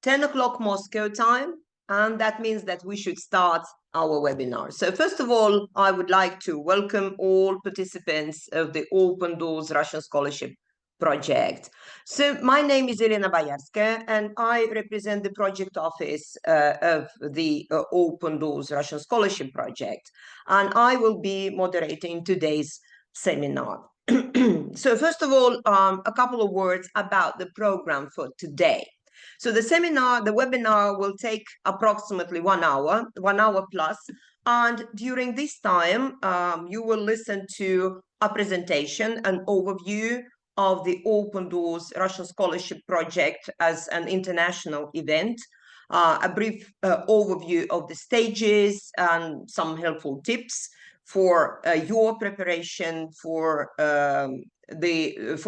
10 o'clock Moscow time, and that means that we should start our webinar. So first of all, I would like to welcome all participants of the Open Doors Russian Scholarship Project. So my name is Elena Bayarskaya, and I represent the project office of the Open Doors Russian Scholarship Project, and I will be moderating today's seminar. So first of all, a couple of words about the program for today. So the webinar will take approximately 1 hour plus, and during this time, you will listen to a presentation, an overview of the Open Doors Russian Scholarship Project as an international event, a brief overview of the stages and some helpful tips for your preparation for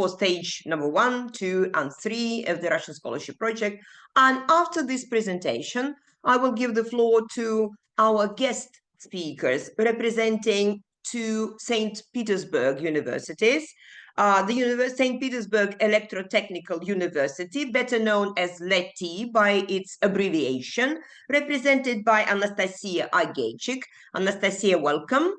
stage number 1, 2, and 3 of the Russian Scholarship Project. And after this presentation, I will give the floor to our guest speakers representing two St. Petersburg universities. The St. Petersburg Electrotechnical University, better known as LETI by its abbreviation, represented by Anastasia Ageychik. Anastasia, welcome.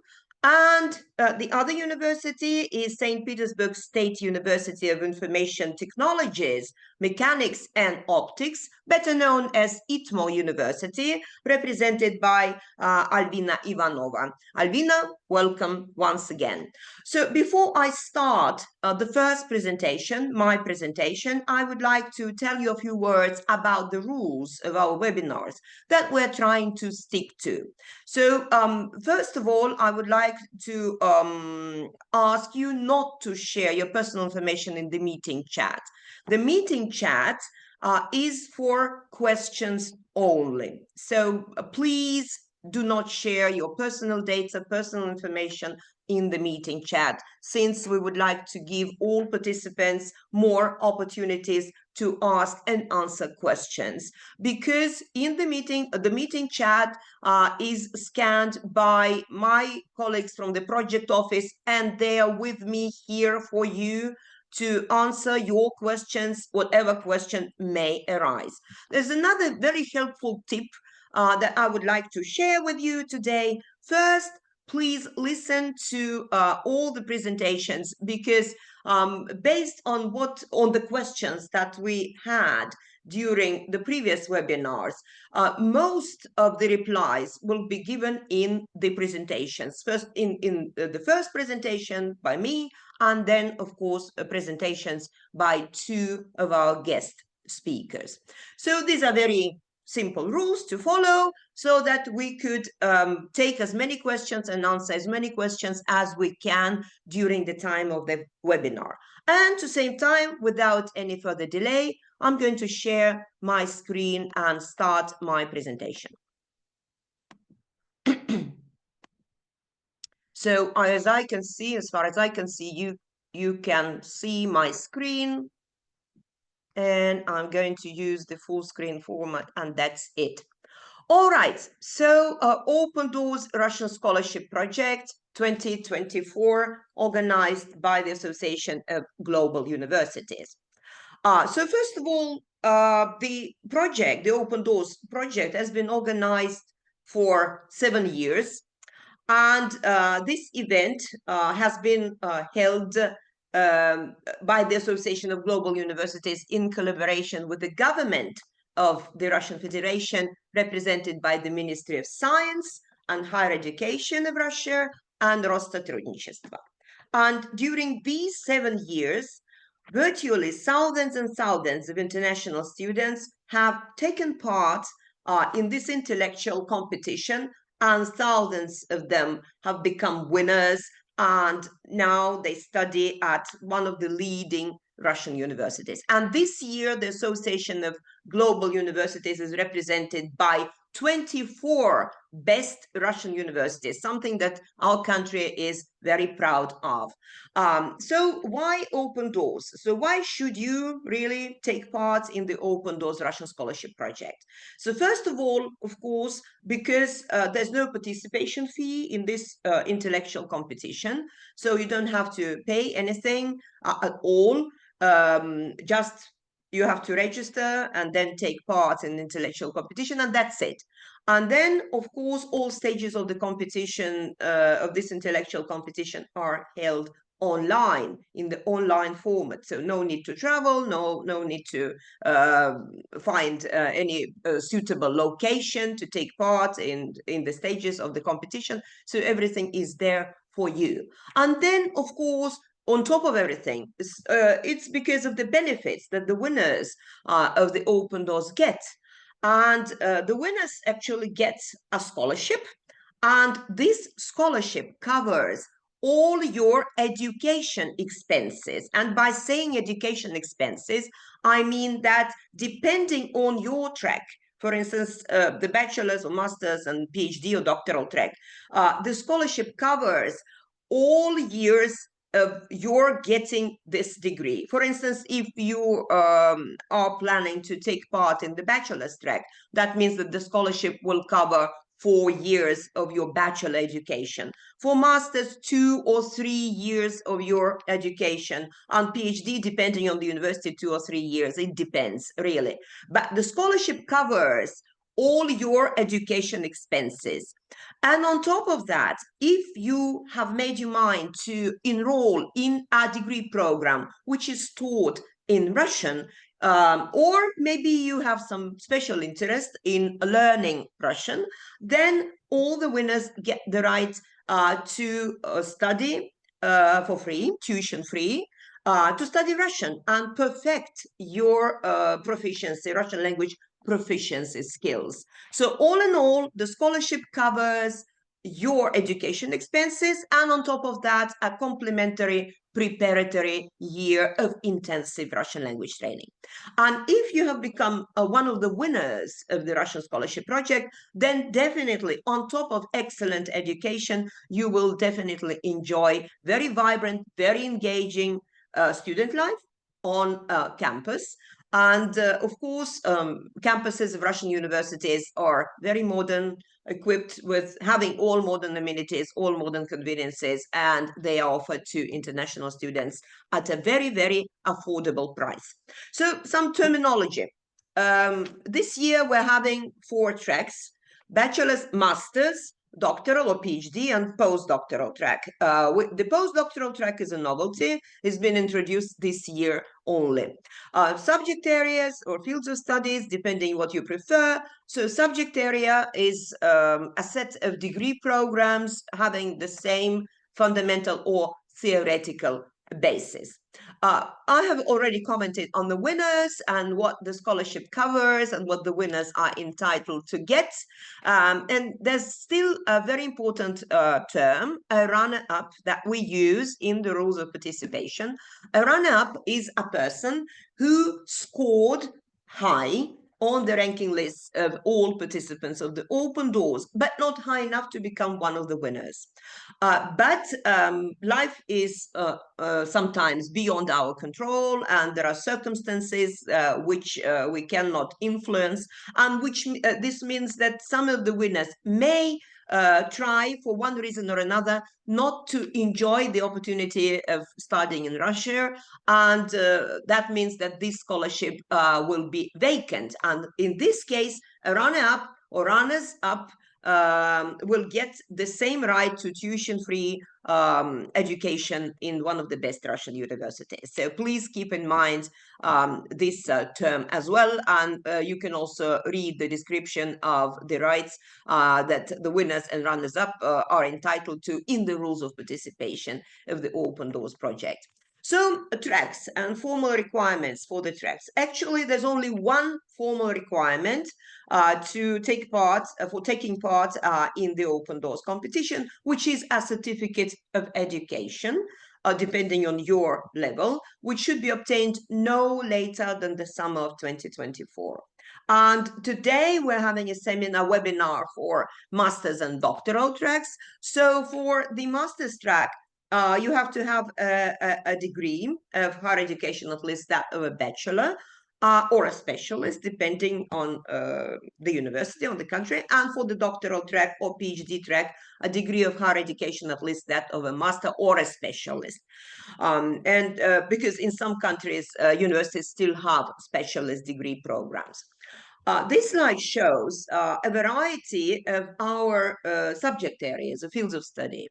And the other university is St. Petersburg State University of Information Technologies, Mechanics and Optics, better known as ITMO University, represented by Albina Ivanova. Albina, welcome once again. So before I start the first presentation, my presentation, I would like to tell you a few words about the rules of our webinars that we're trying to stick to. So first of all, I would like to ask you not to share your personal information in the meeting chat. The meeting chat is for questions only. So please do not share your personal data, personal information in the meeting chat, since we would like to give all participants more opportunities to ask and answer questions. Because in the meeting chat is scanned by my colleagues from the project office, and they are with me here for you to answer your questions, whatever question may arise. There's another very helpful tip that I would like to share with you today. First, please listen to all the presentations, because based on the questions that we had during the previous webinars, most of the replies will be given in the presentations. First, in the first presentation by me, and then, of course, presentations by two of our guest speakers. So these are very simple rules to follow, so that we could take as many questions and answer as many questions as we can during the time of the webinar. And at the same time, without any further delay, I'm going to share my screen and start my presentation. So as far as I can see, you can see my screen, and I'm going to use the full screen format, and that's it. All right, so Open Doors Russian Scholarship Project 2024, organized by the Association of Global Universities. So first of all, the Open Doors project has been organized for 7 years. And this event has been held by the Association of Global Universities in collaboration with the government of the Russian Federation, represented by the Ministry of Science and Higher Education of Russia and Rosatrudnichestvo. And during these 7 years, virtually thousands and thousands of international students have taken part in this intellectual competition, and thousands of them have become winners, and now they study at one of the leading Russian universities. And this year, the Association of Global Universities is represented by 24 best Russian universities, something that our country is very proud of. So why Open Doors? So why should you really take part in the Open Doors Russian Scholarship Project? So first of all, of course, because there's no participation fee in this intellectual competition, so you don't have to pay anything at all. Just you have to register and then take part in intellectual competition, and that's it. And then, of course, all stages of the competition, of this intellectual competition, are held online, in the online format. So no need to travel, no need to find any suitable location to take part in the stages of the competition. So everything is there for you. And then, of course, on top of everything, it's because of the benefits that the winners of the Open Doors get. And the winners actually get a scholarship, and this scholarship covers all your education expenses. And by saying education expenses, I mean that depending on your track, for instance, the bachelor's or master's and PhD or doctoral track, the scholarship covers all years of your getting this degree. For instance, if you are planning to take part in the bachelor's track, that means that the scholarship will cover 4 years of your bachelor education. For master's, 2 or 3 years of your education. And PhD, depending on the university, 2 or 3 years. It depends, really. But the scholarship covers all your education expenses. And on top of that, if you have made your mind to enroll in a degree program which is taught in Russian, or maybe you have some special interest in learning Russian, then all the winners get the right to study for free, tuition free, to study Russian and perfect your proficiency, Russian language proficiency skills. So all in all, the scholarship covers your education expenses, and on top of that, a complimentary preparatory year of intensive Russian language training. And if you have become one of the winners of the Russian Scholarship Project, then definitely on top of excellent education, you will definitely enjoy very vibrant, very engaging student life on campus. And of course, campuses of Russian universities are very modern, equipped with having all modern amenities, all modern conveniences, and they are offered to international students at a very, very affordable price. So some terminology. This year we're having 4 tracks: bachelor's, master's, doctoral or PhD, and postdoctoral track. The postdoctoral track is a novelty. It's been introduced this year only. Subject areas or fields of studies, depending what you prefer. So subject area is a set of degree programs having the same fundamental or theoretical basis. I have already commented on the winners and what the scholarship covers and what the winners are entitled to get. And there's still a very important term, a runner-up, that we use in the rules of participation. A runner-up is a person who scored high on the ranking list of all participants of the Open Doors, but not high enough to become one of the winners. But life is sometimes beyond our control, and there are circumstances which we cannot influence, and which this means that some of the winners may try, for one reason or another, not to enjoy the opportunity of studying in Russia, and that means that this scholarship will be vacant. And in this case, a runner-up or runners-up will get the same right to tuition-free education in one of the best Russian universities. So please keep in mind this term as well, and you can also read the description of the rights that the winners and runners-up are entitled to in the rules of participation of the Open Doors project. So tracks and formal requirements for the tracks. Actually, there's only one formal requirement to take part, for taking part in the Open Doors competition, which is a certificate of education, depending on your level, which should be obtained no later than the summer of 2024. And today we're having a webinar for master's and doctoral tracks. So for the master's track, you have to have a degree of higher education, at least that of a bachelor. or a specialist, depending on the university, on the country, and for the doctoral track or PhD track, a degree of higher education, at least that of a master or a specialist. Because in some countries, universities still have specialist degree programs. This slide shows a variety of our subject areas, the fields of study,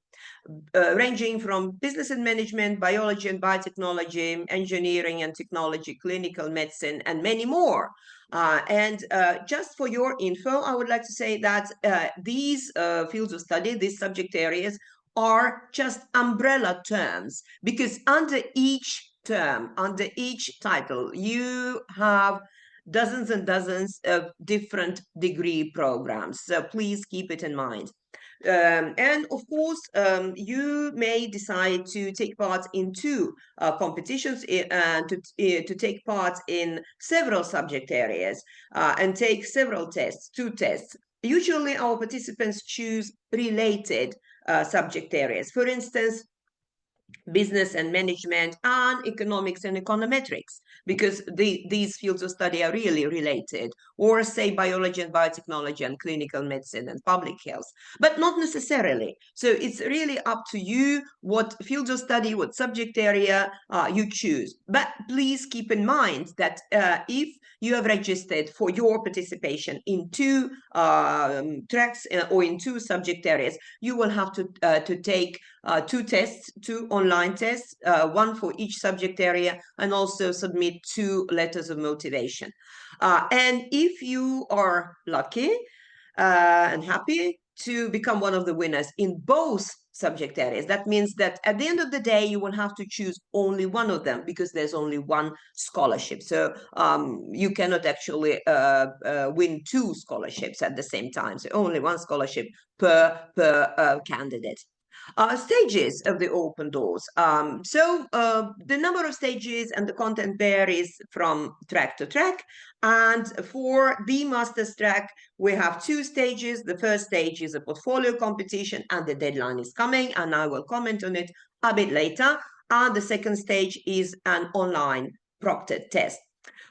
ranging from business and management, biology and biotechnology, engineering and technology, clinical medicine, and many more. Just for your info, I would like to say that these fields of study, these subject areas, are just umbrella terms, because under each term, under each title, you have dozens and dozens of different degree programs. So please keep it in mind. And of course, you may decide to take part in two competitions and to take part in several subject areas and take several tests, two tests. Usually our participants choose related subject areas. For instance, business and management, and economics and econometrics, because these fields of study are really related, or say biology and biotechnology and clinical medicine and public health, but not necessarily. So it's really up to you what fields of study, what subject area you choose. But please keep in mind that if you have registered for your participation in two tracks or in two subject areas, you will have to take two tests, two online tests, one for each subject area, and also submit two letters of motivation. And if you are lucky and happy to become one of the winners in both subject areas, that means that at the end of the day, you will have to choose only one of them, because there's only one scholarship. So you cannot actually win two scholarships at the same time. So only one scholarship per candidate. Stages of the open doors. The number of stages and the content varies from track to track. And for the master's track, we have two stages. The first stage is a portfolio competition, and the deadline is coming, and I will comment on it a bit later. And the second stage is an online proctored test.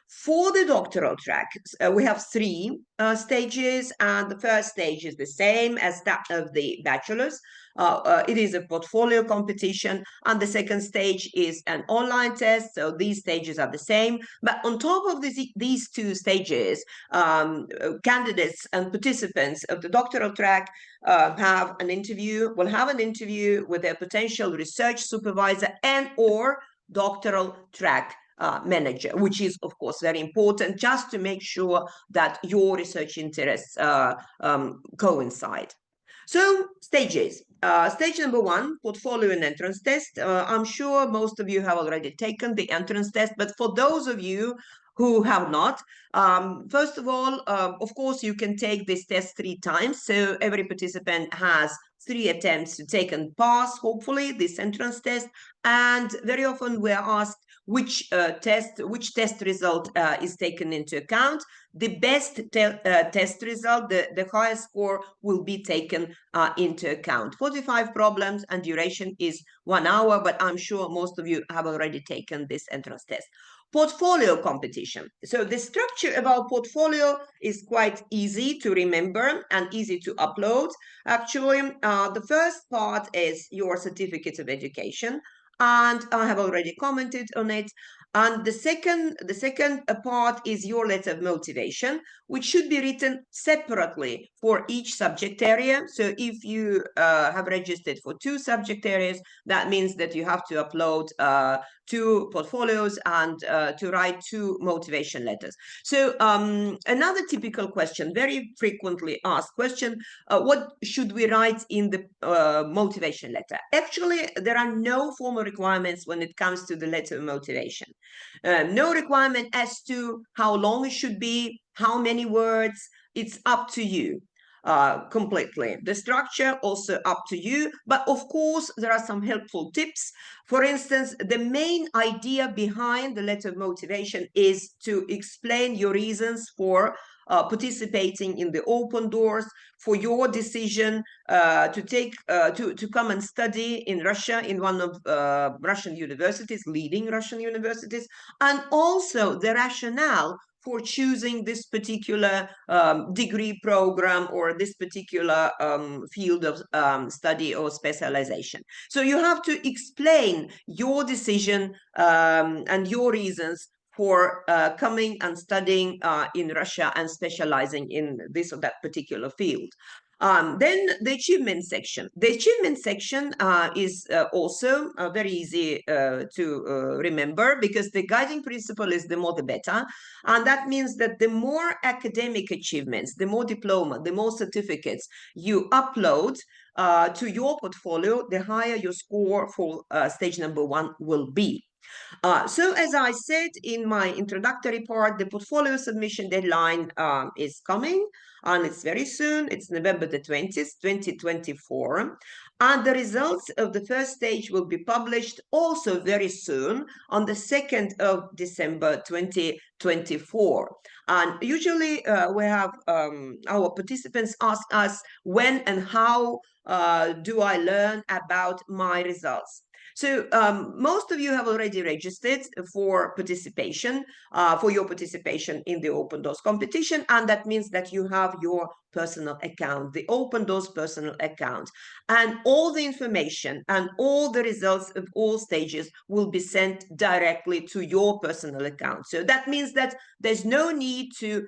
For the doctoral track, we have three stages, and the first stage is the same as that of the bachelor's. It is a portfolio competition, and the second stage is an online test. So these stages are the same. But on top of these two stages, candidates and participants of the doctoral track will have an interview with their potential research supervisor and or doctoral track manager, which is, of course, very important, just to make sure that your research interests coincide. So, stages. Stage number one, portfolio and entrance test. I'm sure most of you have already taken the entrance test, but for those of you who have not, first of all, of course, you can take this test 3 times. So every participant has 3 attempts to take and pass, hopefully, this entrance test. And very often we're asked which test result is taken into account. The best test result, the highest score, will be taken into account. 45 problems and duration is 1 hour, but I'm sure most of you have already taken this entrance test. Portfolio competition. So the structure of our portfolio is quite easy to remember and easy to upload. Actually, the first part is your certificate of education, and I have already commented on it. And the second part is your letter of motivation, which should be written separately for each subject area. So if you have registered for 2 subject areas, that means that you have to upload 2 portfolios and to write 2 motivation letters. So another typical question, very frequently asked question, what should we write in the motivation letter? Actually, there are no formal requirements when it comes to the letter of motivation. No requirement as to how long it should be, how many words. It's up to you completely. The structure also up to you, but of course there are some helpful tips. For instance, the main idea behind the letter of motivation is to explain your reasons for participating in the open doors, for your decision to come and study in Russia in one of Russian universities, leading Russian universities, and also the rationale for choosing this particular degree program or this particular field of study or specialization. So you have to explain your decision and your reasons for coming and studying in Russia and specializing in this or that particular field. Then the achievement section. The achievement section is also very easy to remember, because the guiding principle is the more the better. And that means that the more academic achievements, the more diploma, the more certificates you upload to your portfolio, the higher your score for stage number 1 will be. So as I said in my introductory part, the portfolio submission deadline is coming, and it's very soon. It's November the 20th, 2024. And the results of the first stage will be published also very soon on the 2nd of December, 2024. And usually we have our participants ask us, when and how do I learn about my results? So most of you have already registered for participation, for your participation in the Open Doors competition, and that means that you have your personal account, the Open Doors personal account, and all the information and all the results of all stages will be sent directly to your personal account. So that means that there's no need to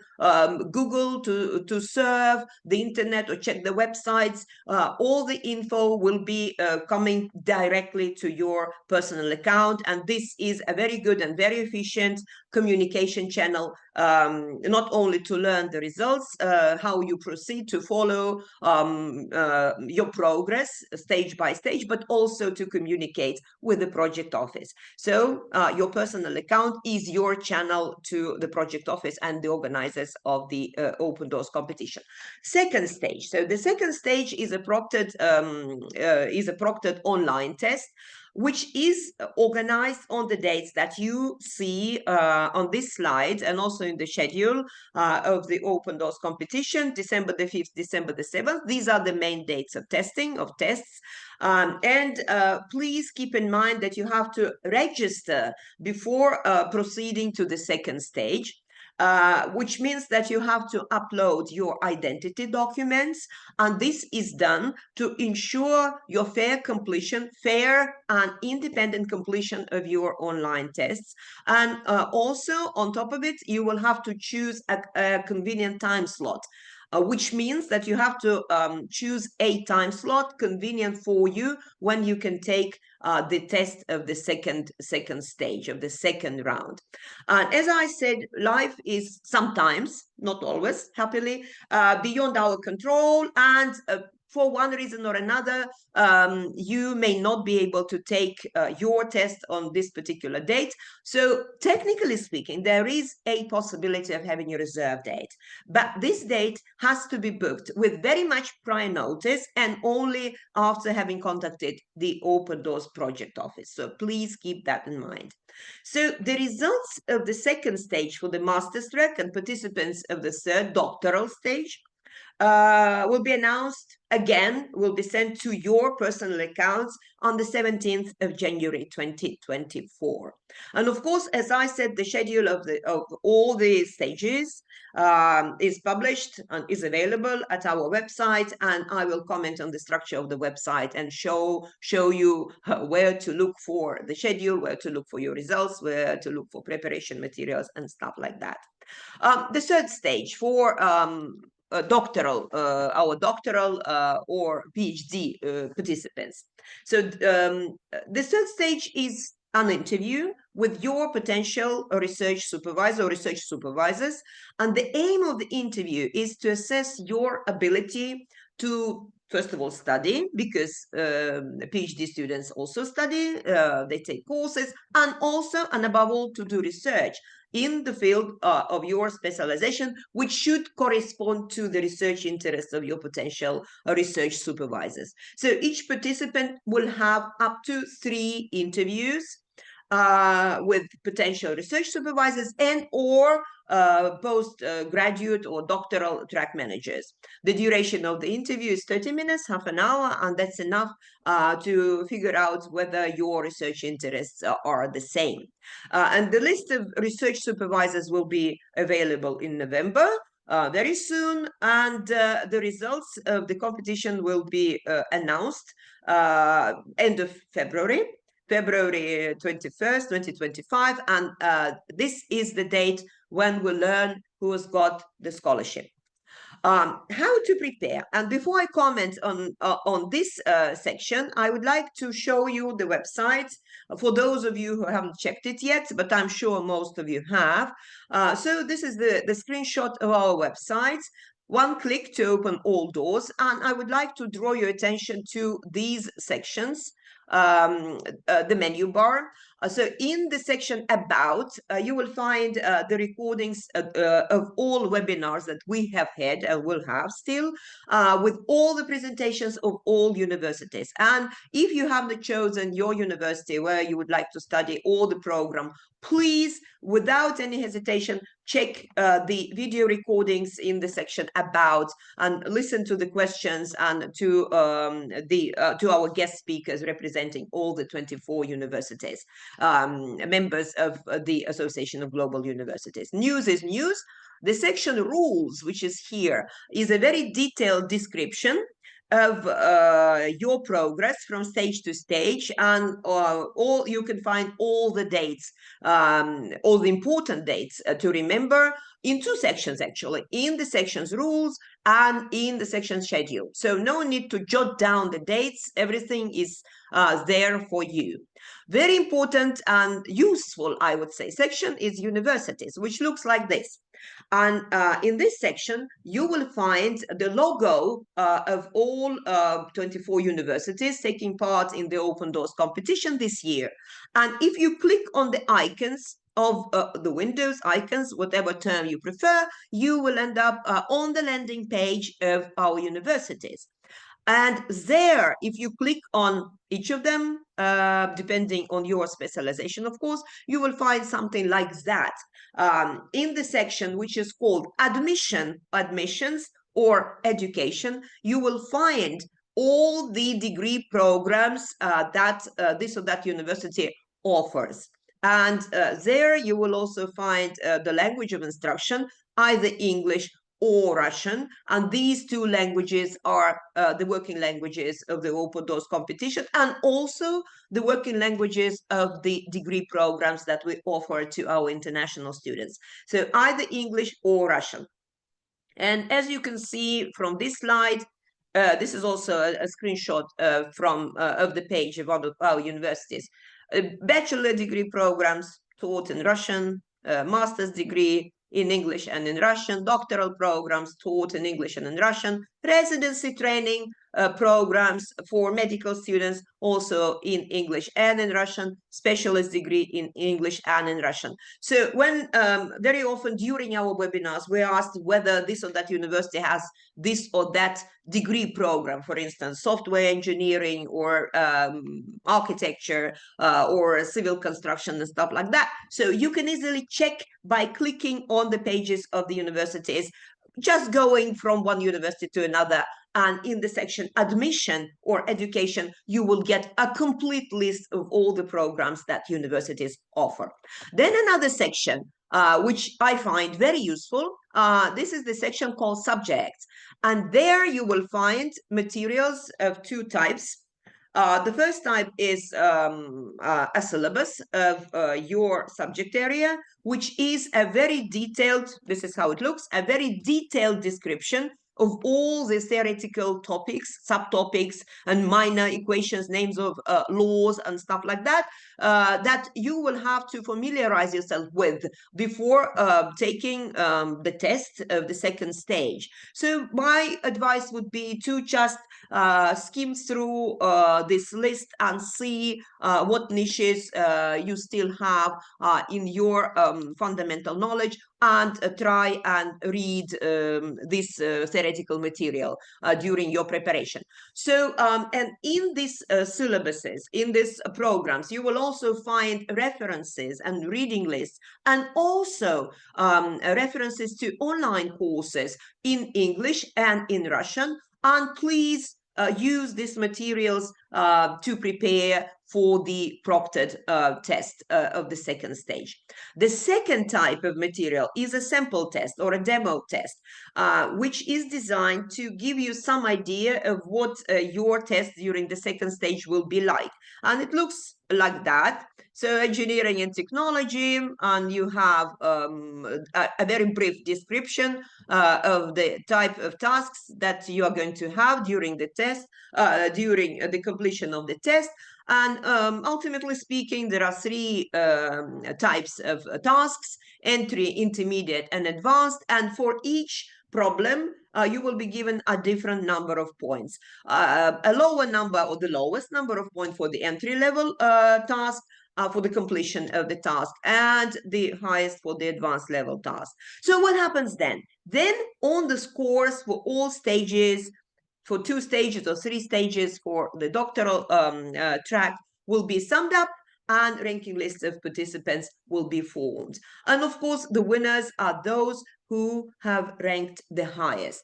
Google, to surf the internet or check the websites. All the info will be coming directly to your personal account, and this is a very good and very efficient communication channel, not only to learn the results, how you proceed to follow your progress stage by stage, but also to communicate with the project office. So your personal account is your channel to the project office and the organizers of the Open Doors competition. Second stage. So the second stage is a proctored online test, which is organized on the dates that you see on this slide, and also in the schedule of the Open Doors competition, December the 5th, December the 7th. These are the main dates of testing, of tests. And please keep in mind that you have to register before proceeding to the second stage. Which means that you have to upload your identity documents, and this is done to ensure your fair and independent completion of your online tests. And also, on top of it, you will have to choose a convenient time slot. Which means that you have to choose a time slot convenient for you when you can take the test of the second stage of the second round. And as I said, life is sometimes, not always, happily, beyond our control, and for one reason or another, you may not be able to take your test on this particular date. So technically speaking, there is a possibility of having a reserve date, but this date has to be booked with very much prior notice and only after having contacted the Open Doors project office. So please keep that in mind. So the results of the second stage for the master's track and participants of the third doctoral stage will be announced again, will be sent to your personal accounts on the 17th of January 2024. And of course, as I said, the schedule of all the stages is published and is available at our website, and I will comment on the structure of the website and show you where to look for the schedule, where to look for your results, where to look for preparation materials and stuff like that. The third stage for doctoral, our doctoral or PhD participants. So the third stage is an interview with your potential research supervisor or research supervisors. And the aim of the interview is to assess your ability to, first of all, study, because PhD students also study, they take courses, and also, and above all, to do research in the field of your specialization, which should correspond to the research interests of your potential research supervisors. So each participant will have up to 3 interviews with potential research supervisors and or postgraduate or doctoral track managers. The duration of the interview is 30 minutes, half an hour, and that's enough to figure out whether your research interests are the same. And the list of research supervisors will be available in November, very soon, and the results of the competition will be announced end of February 21st, 2025, and this is the date when we'll learn who has got the scholarship. How to prepare. And before I comment on this section, I would like to show you the website for those of you who haven't checked it yet, but I'm sure most of you have. So this is the screenshot of our website. One click to open all doors, and I would like to draw your attention to these sections. The menu bar. So in the section about, you will find the recordings of all webinars that we have had and will have still, with all the presentations of all universities. And if you haven't chosen your university where you would like to study all the program, please, without any hesitation, check the video recordings in the section about and listen to the questions and to our guest speakers representing all the 24 universities, members of the Association of Global Universities. News is news. The section rules, which is here, is a very detailed description of your progress from stage to stage, and you can find all the dates, all the important dates to remember in two sections, actually, in the section's rules and in the section schedule. So no need to jot down the dates. Everything is there for you. Very important and useful, I would say, section is universities, which looks like this. And in this section, you will find the logo of all 24 universities taking part in the Open Doors competition this year. And if you click on the icons of the Windows icons, whatever term you prefer, you will end up on the landing page of our universities. And there, if you click on each of them, depending on your specialization, of course, you will find something like that. In the section which is called admissions or education, you will find all the degree programs that this or that university offers. And there you will also find the language of instruction, either English or Russian, and these two languages are the working languages of the Open Doors competition and also the working languages of the degree programs that we offer to our international students. So either English or Russian. And as you can see from this slide, this is also a screenshot of the page of our universities. Bachelor degree programs taught in Russian, master's degree in English and in Russian, doctoral programs taught in English and in Russian, residency training programs for medical students also in English and in Russian, specialist degree in English and in Russian. So when very often during our webinars, we're asked whether this or that university has this or that degree program, for instance, software engineering or architecture or civil construction and stuff like that. So you can easily check by clicking on the pages of the universities, just going from one university to another. And in the section admission or education, you will get a complete list of all the programs that universities offer. Then another section, which I find very useful, this is the section called subjects. And there you will find materials of two types. The first type is a syllabus of your subject area, which is a very detailed, this is how it looks, a very detailed description of all the theoretical topics, subtopics, and minor equations, names of laws and stuff like that, that you will have to familiarize yourself with before taking the test of the second stage. So my advice would be to just skim through this list and see what niches you still have in your fundamental knowledge, and try and read this theoretical material during your preparation. So, and in these syllabuses, in these programs, you will also find references and reading lists, and also references to online courses in English and in Russian. And please use these materials to prepare for the proctored test of the second stage. The second type of material is a sample test or a demo test, which is designed to give you some idea of what your test during the second stage will be like. And it looks like that. So engineering and technology, and you have a very brief description of the type of tasks that you are going to have during the test, during the completion of the test. And ultimately speaking, there are three types of tasks: entry, intermediate, and advanced. And for each problem, you will be given a different number of points. A lower number, or the lowest number of points for the entry level task, for the completion of the task, and the highest for the advanced level task. So what happens then? Then on the scores for all stages, for 2 stages or 3 stages for the doctoral track, will be summed up, and ranking lists of participants will be formed. And of course, the winners are those who have ranked the highest.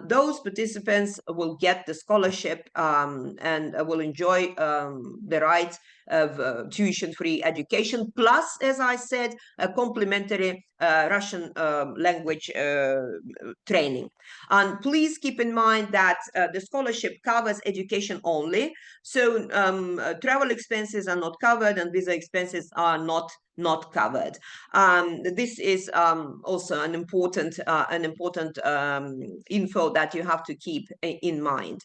Those participants will get the scholarship and will enjoy the rights of tuition-free education, plus, as I said, a complimentary Russian language training. And please keep in mind that the scholarship covers education only, so travel expenses are not covered and visa expenses are not covered. This is also an important info that you have to keep in mind.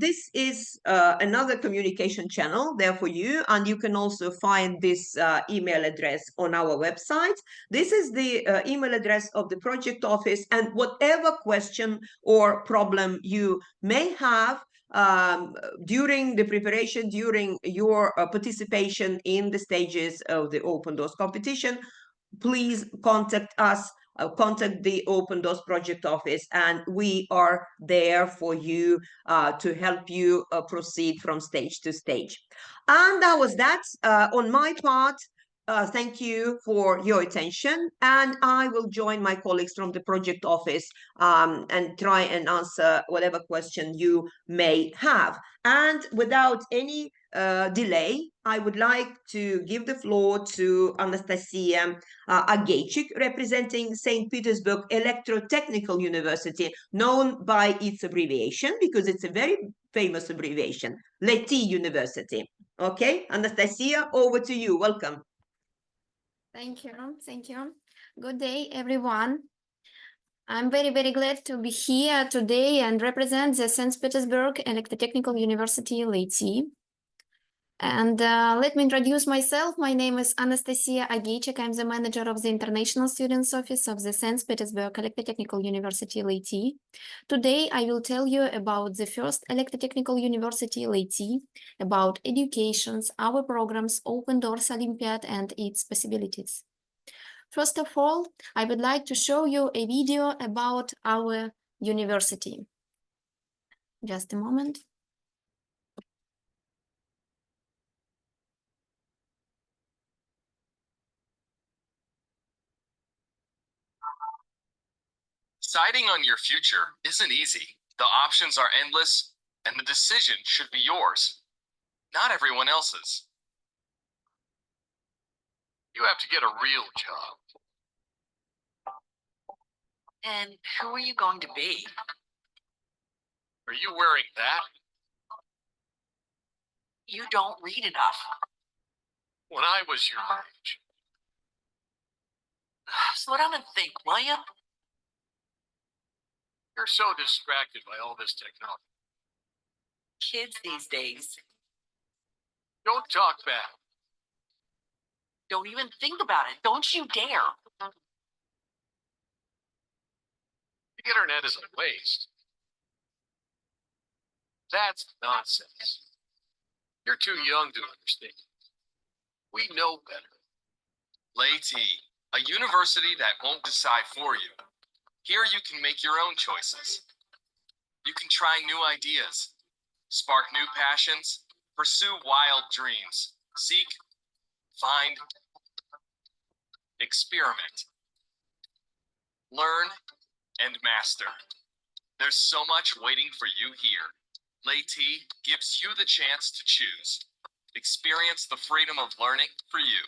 This is another communication channel there for you, and you can also find this email address on our website. This is the email address of the project office, and whatever question or problem you may have during the preparation, during your participation in the stages of the Open Doors competition, please contact us, contact the Open Doors project office, and we are there for you to help you proceed from stage to stage. And that was that on my part. Thank you for your attention, and I will join my colleagues from the project office and try and answer whatever question you may have. And without any delay, I would like to give the floor to Anastasia Ageichik, representing St. Petersburg Electrotechnical University, known by its abbreviation, because it's a very famous abbreviation, LETI University. Okay, Anastasia, over to you. Welcome. Thank you. Thank you. Good day, everyone. I'm very, very glad to be here today and represent the St. Petersburg Electrotechnical University, LETI. And let me introduce myself. My name is Anastasia Ageichik. I'm the manager of the International Students Office of the St. Petersburg Electrotechnical University, LETI. Today, I will tell you about the first Electrotechnical University, LETI, about educations, our programs, Open Doors Olympiad, and its possibilities. First of all, I would like to show you a video about our university. Just a moment. Deciding on your future isn't easy. The options are endless, and the decision should be yours, not everyone else's. You have to get a real job. And who are you going to be? Are you wearing that? You don't read enough. When I was your age. Slow down and think, will you? You're so distracted by all this technology. Kids these days Don't talk back. don't even think about it. Don't you dare. The internet is a waste. That's nonsense. You're too young to understand. We know better. LETI, A university that won't decide for you. Here you can make your own choices. You can try new ideas, spark new passions, pursue wild dreams, seek, find, experiment, learn, and master. There's so much waiting for you here. LETI gives you the chance to choose. Experience the freedom of learning for you.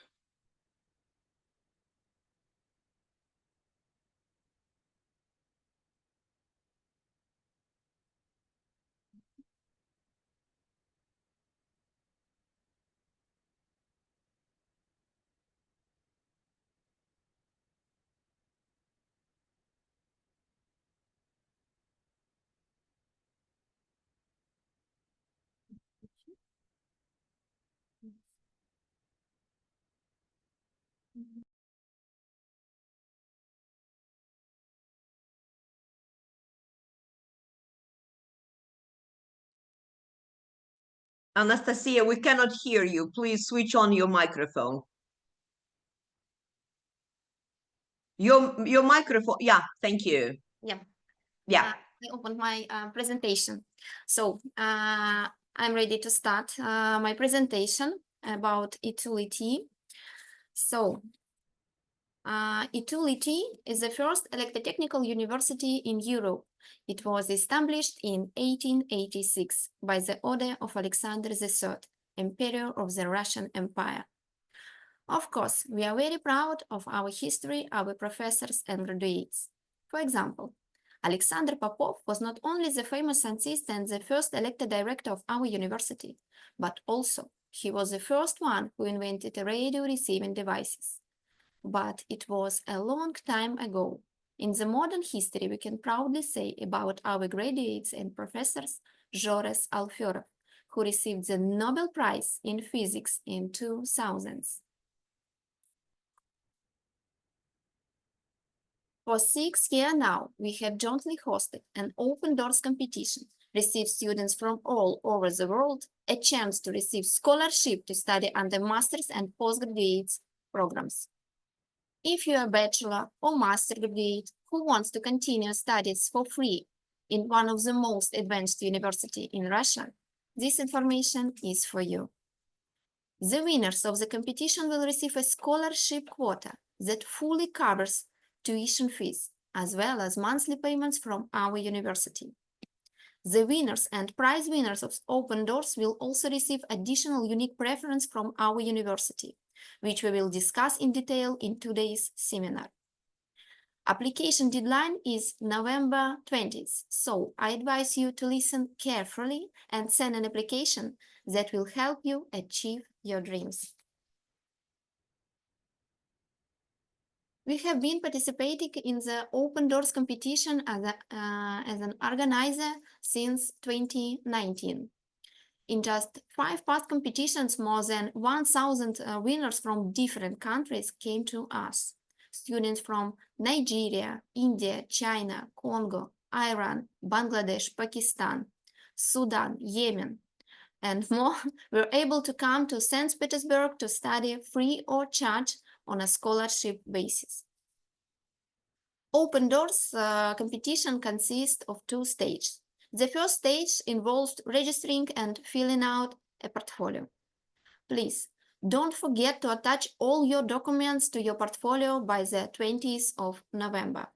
Anastasia, we cannot hear you. Please switch on your microphone. Your microphone. Yeah, thank you. Yeah. Yeah. I opened my presentation. So I'm ready to start my presentation about ETU LETI. So ETU LETI is the first electrotechnical university in Europe. It was established in 1886 by the order of Alexander III, Emperor of the Russian Empire. Of course, we are very proud of our history, our professors and graduates. For example, Alexander Popov was not only the famous scientist and the first elected director of our university, but also he was the first one who invented radio receiving devices. But it was a long time ago. In the modern history, we can proudly say about our graduates and professors, Zhores Alferov, who received the Nobel Prize in Physics in 2000. For 6 years now, we have jointly hosted an open doors competition, received students from all over the world a chance to receive scholarship to study under master's and postgraduate programs. If you are a bachelor or master graduate who wants to continue studies for free in one of the most advanced universities in Russia, this information is for you. The winners of the competition will receive a scholarship quota that fully covers tuition fees, as well as monthly payments from our university. The winners and prize winners of Open Doors will also receive additional unique preference from our university, which we will discuss in detail in today's seminar. Application deadline is November 20th, so I advise you to listen carefully and send an application that will help you achieve your dreams. We have been participating in the Open Doors competition as an organizer since 2019. In just 5 past competitions, more than 1,000 winners from different countries came to us. Students from Nigeria, India, China, Congo, Iran, Bangladesh, Pakistan, Sudan, Yemen, and more were able to come to St. Petersburg to study free or charge on a scholarship basis. Open Doors competition consists of 2 stages. The first stage involved registering and filling out a portfolio. Please don't forget to attach all your documents to your portfolio by the 20th of November.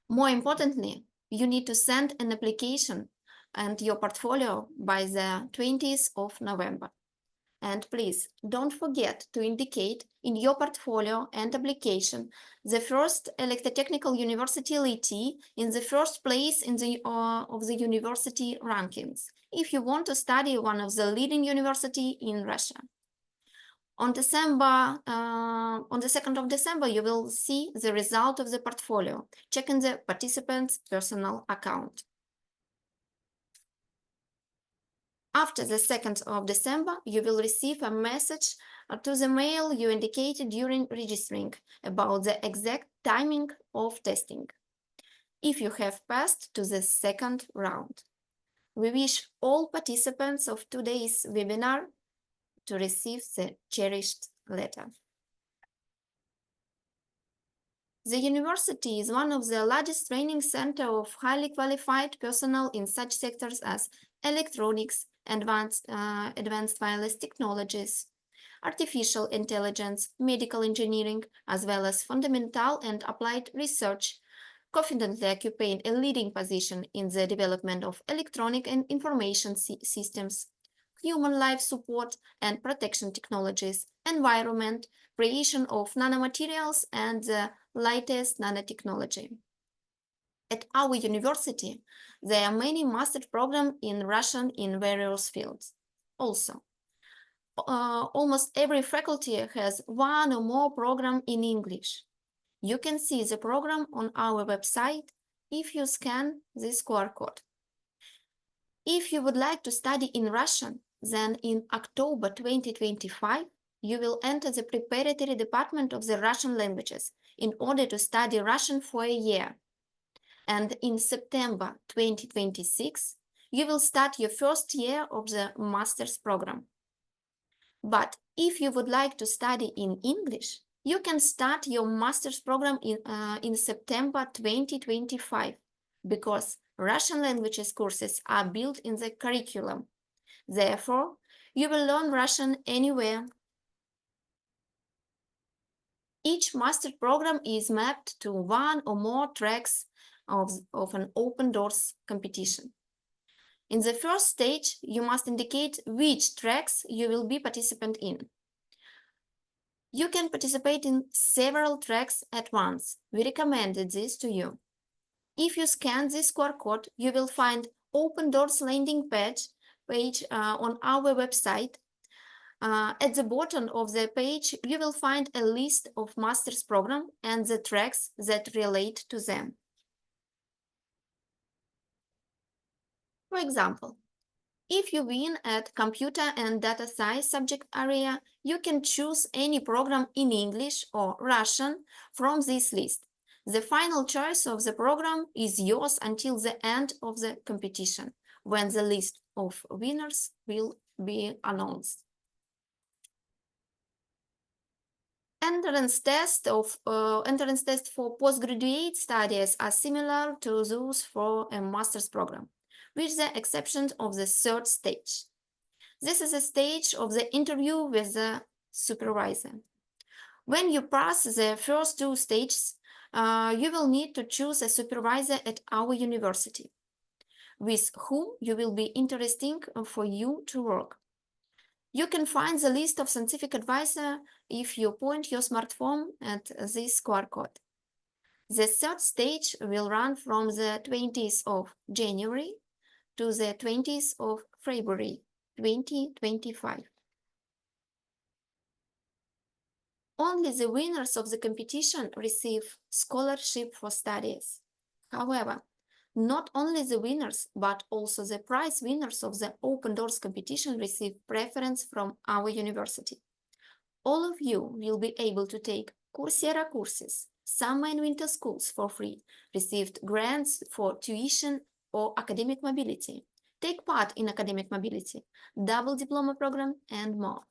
More importantly, you need to send an application and your portfolio by the 20th of November. And please don't forget to indicate in your portfolio and application the first electrotechnical university LETI in the first place in the of the university rankings, if you want to study one of the leading university in Russia. On the 2nd of December, you will see the result of the portfolio. Check in the participant's personal account. After the 2nd of December, you will receive a message to the mail you indicated during registering about the exact timing of testing, if you have passed to the 2nd round. We wish all participants of today's webinar to receive the cherished letter. The university is one of the largest training centers of highly qualified personnel in such sectors as electronics, advanced wireless technologies, artificial intelligence, medical engineering, as well as fundamental and applied research, confidently occupying a leading position in the development of electronic and information systems, human life support and protection technologies, environment, creation of nanomaterials, and the latest nanotechnology. At our university, there are many master programs in Russian in various fields. Also, almost every faculty has one or more programs in English. You can see the program on our website if you scan this QR code. If you would like to study in Russian, then in October 2025, you will enter the preparatory department of the Russian languages in order to study Russian for a year. And in September 2026, you will start your first year of the master's program. But if you would like to study in English, you can start your master's program in September 2025 because Russian languages courses are built in the curriculum. Therefore, you will learn Russian anywhere. Each master program is mapped to one or more tracks of an open doors competition. In the first stage, you must indicate which tracks you will be participant in. You can participate in several tracks at once. We recommended this to you. If you scan this QR code, you will find Open Doors landing page on our website. At the bottom of the page, you will find a list of master's program and the tracks that relate to them. For example, if you win at computer and data science subject area, you can choose any program in English or Russian from this list. The final choice of the program is yours until the end of the competition, when the list of winners will be announced. Entrance tests for postgraduate studies are similar to those for a master's program, with the exception of the third stage. This is a stage of the interview with the supervisor. When you pass the first two stages, you will need to choose a supervisor at our university, with whom you will be interesting for you to work. You can find the list of scientific advisor if you point your smartphone at this QR code. The third stage will run from the 20th of January to the 20th of February 2025. Only the winners of the competition receive scholarship for studies. However, not only the winners, but also the prize winners of the Open Doors competition receive preference from our university. All of you will be able to take Coursera courses, summer and winter schools for free, received grants for tuition or academic mobility, take part in academic mobility, double diploma program, and more.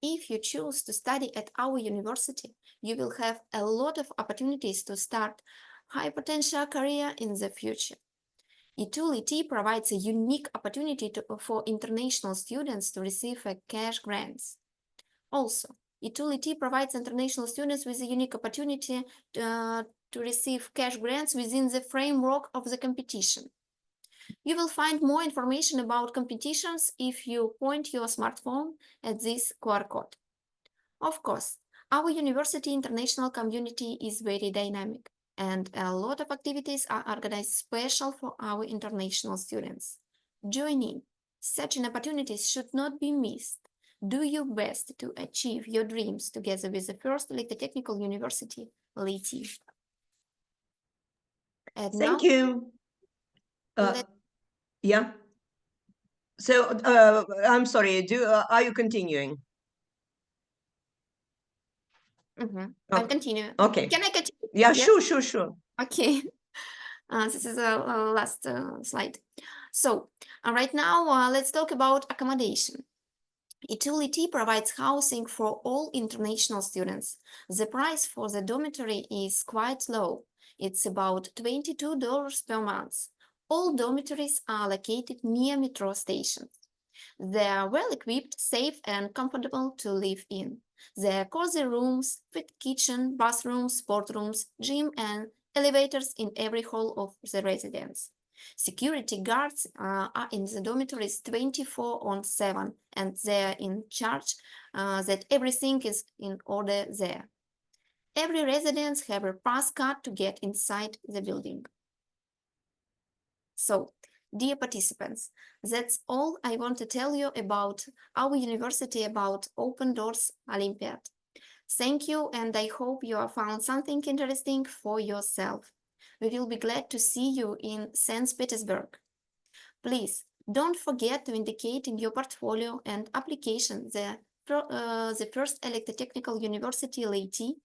If you choose to study at our university, you will have a lot of opportunities to start high potential career in the future. ETU LETI provides a unique opportunity for international students to receive cash grants. Also, ETU LETI provides international students with a unique opportunity to receive cash grants within the framework of the competition. You will find more information about competitions if you point your smartphone at this QR code. Of course, our university international community is very dynamic, and a lot of activities are organized special for our international students. Joining such an opportunity should not be missed. Do your best to achieve your dreams together with the first electrotechnical university, LETI. Thank you. Yeah. So I'm sorry. Are you continuing? I'll continue. Okay. Can I continue? Yeah, sure. Okay. This is the last slide. So right now, let's talk about accommodation. ETU LETI provides housing for all international students. The price for the dormitory is quite low. It's about $22 per month. All dormitories are located near metro stations. They are well equipped, safe, and comfortable to live in. There are cozy rooms, with kitchen, bathrooms, sport rooms, gym, and elevators in every hall of the residence. Security guards are in the dormitories 24/7, and they're in charge that everything is in order there. Every residence has a pass card to get inside the building. So, dear participants, that's all I want to tell you about our university, about Open Doors Olympiad. Thank you, and I hope you have found something interesting for yourself. We will be glad to see you in St. Petersburg. Please don't forget to indicate in your portfolio and application the first electrotechnical university LETI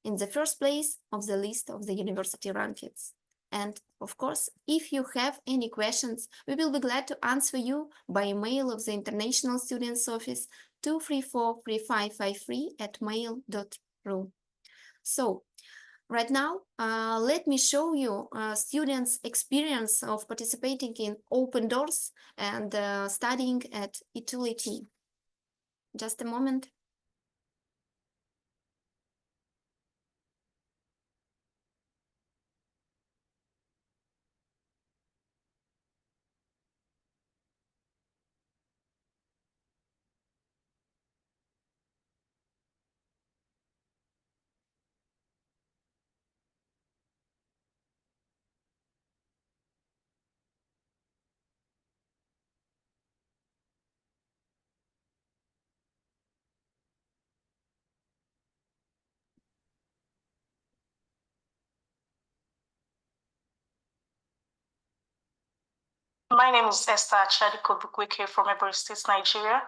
in the first place of the list of the university rankings. And of course, if you have any questions, we will be glad to answer you by email of the International Students Office 234-3553@mail.ru. So, right now, let me show you students' experience of participating in Open Doors and studying at ETU LETI. Just a moment. My name is Esther Chadiko Bukweke from Ebonyi State, Nigeria.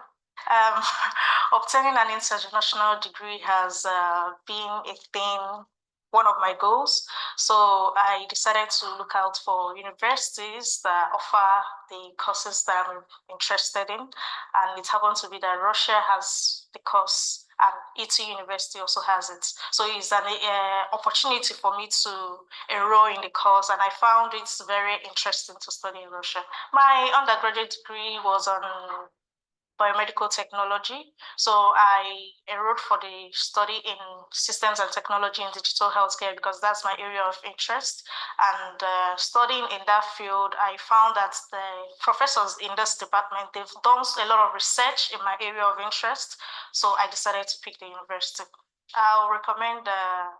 Obtaining an international degree has been a thing, one of my goals. So I decided to look out for universities that offer the courses that I'm interested in. And it happened to be that Russia has the course and ETU University also has it. So it's an opportunity for me to enroll in the course, and I found it very interesting to study in Russia. My undergraduate degree was on biomedical technology. So I enrolled for the study in systems and technology and digital healthcare because that's my area of interest. And studying in that field, I found that the professors in this department, they've done a lot of research in my area of interest. So I decided to pick the university. I'll recommend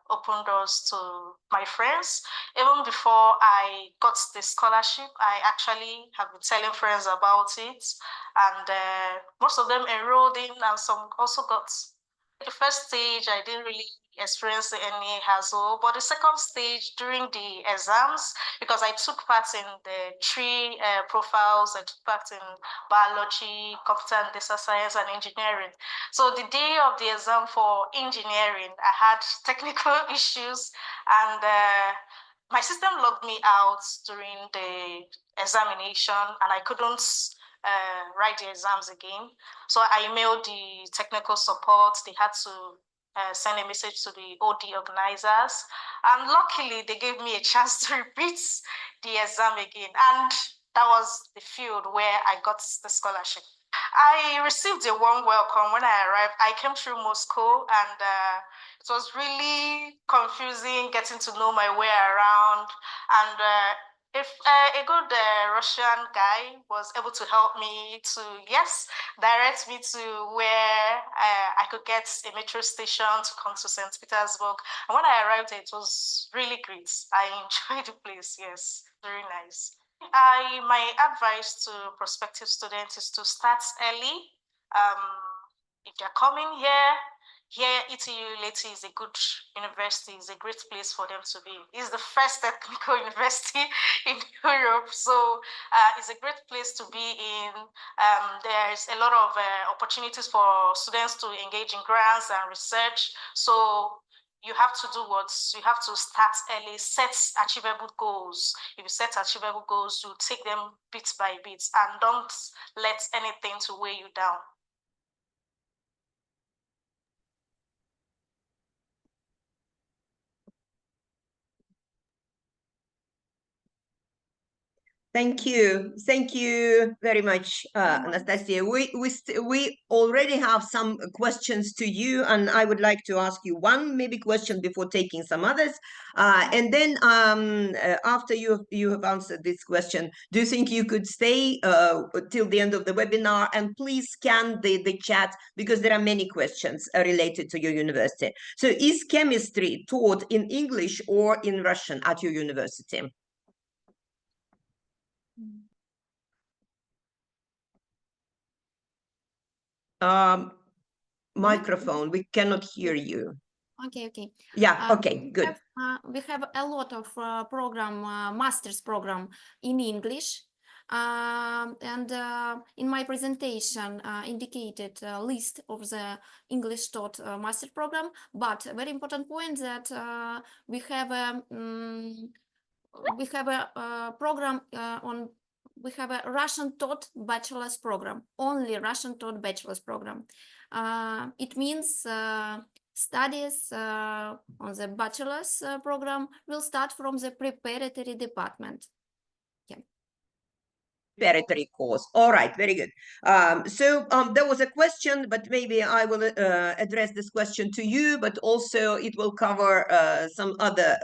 Open Doors to my friends. Even before I got the scholarship, I actually have been telling friends about it, and most of them enrolled in, and some also got. The first stage, I didn't really experience any hassle, but the second stage during the exams, because I took part in the three profiles, I took part in biology, computer and data science, and engineering. So the day of the exam for engineering, I had technical issues, and my system logged me out during the examination, and I couldn't write the exams again. So I emailed the technical support. They had to send a message to the OD organizers. And luckily, they gave me a chance to repeat the exam again. And that was the field where I got the scholarship. I received a warm welcome when I arrived. I came through Moscow, and it was really confusing getting to know my way around. And if a good Russian guy was able to help me to, direct me to where I could get a metro station to come to St. Petersburg. And when I arrived, it was really great. I enjoyed the place, yes, very nice. My advice to prospective students is to start early. If they're coming here ETU LETI is a good university, is a great place for them to be. It's the first technical university in Europe, so it's a great place to be in. There's a lot of opportunities for students to engage in grants and research. So you have to do what? You have to start early, set achievable goals. If you set achievable goals, you take them bit by bit and don't let anything to weigh you down. Thank you very much, Anastasia. We already have some questions to you, and I would like to ask you one maybe question before taking some others. And then after you have answered this question, do you think you could stay till the end of the webinar and please scan the chat, because there are many questions related to your university. So is chemistry taught in English or in Russian at your university? Microphone, we cannot hear you. Okay. Yeah, okay, good. We have a lot of master's program in English. And in my presentation indicated a list of the English taught master program, but a very important point that we have a program we have a Russian taught bachelor's program, only Russian taught bachelor's program. It means studies on the bachelor's program will start from the preparatory department. Preparatory course. All right, very good. So there was a question, but maybe I will address this question to you, but also it will cover some other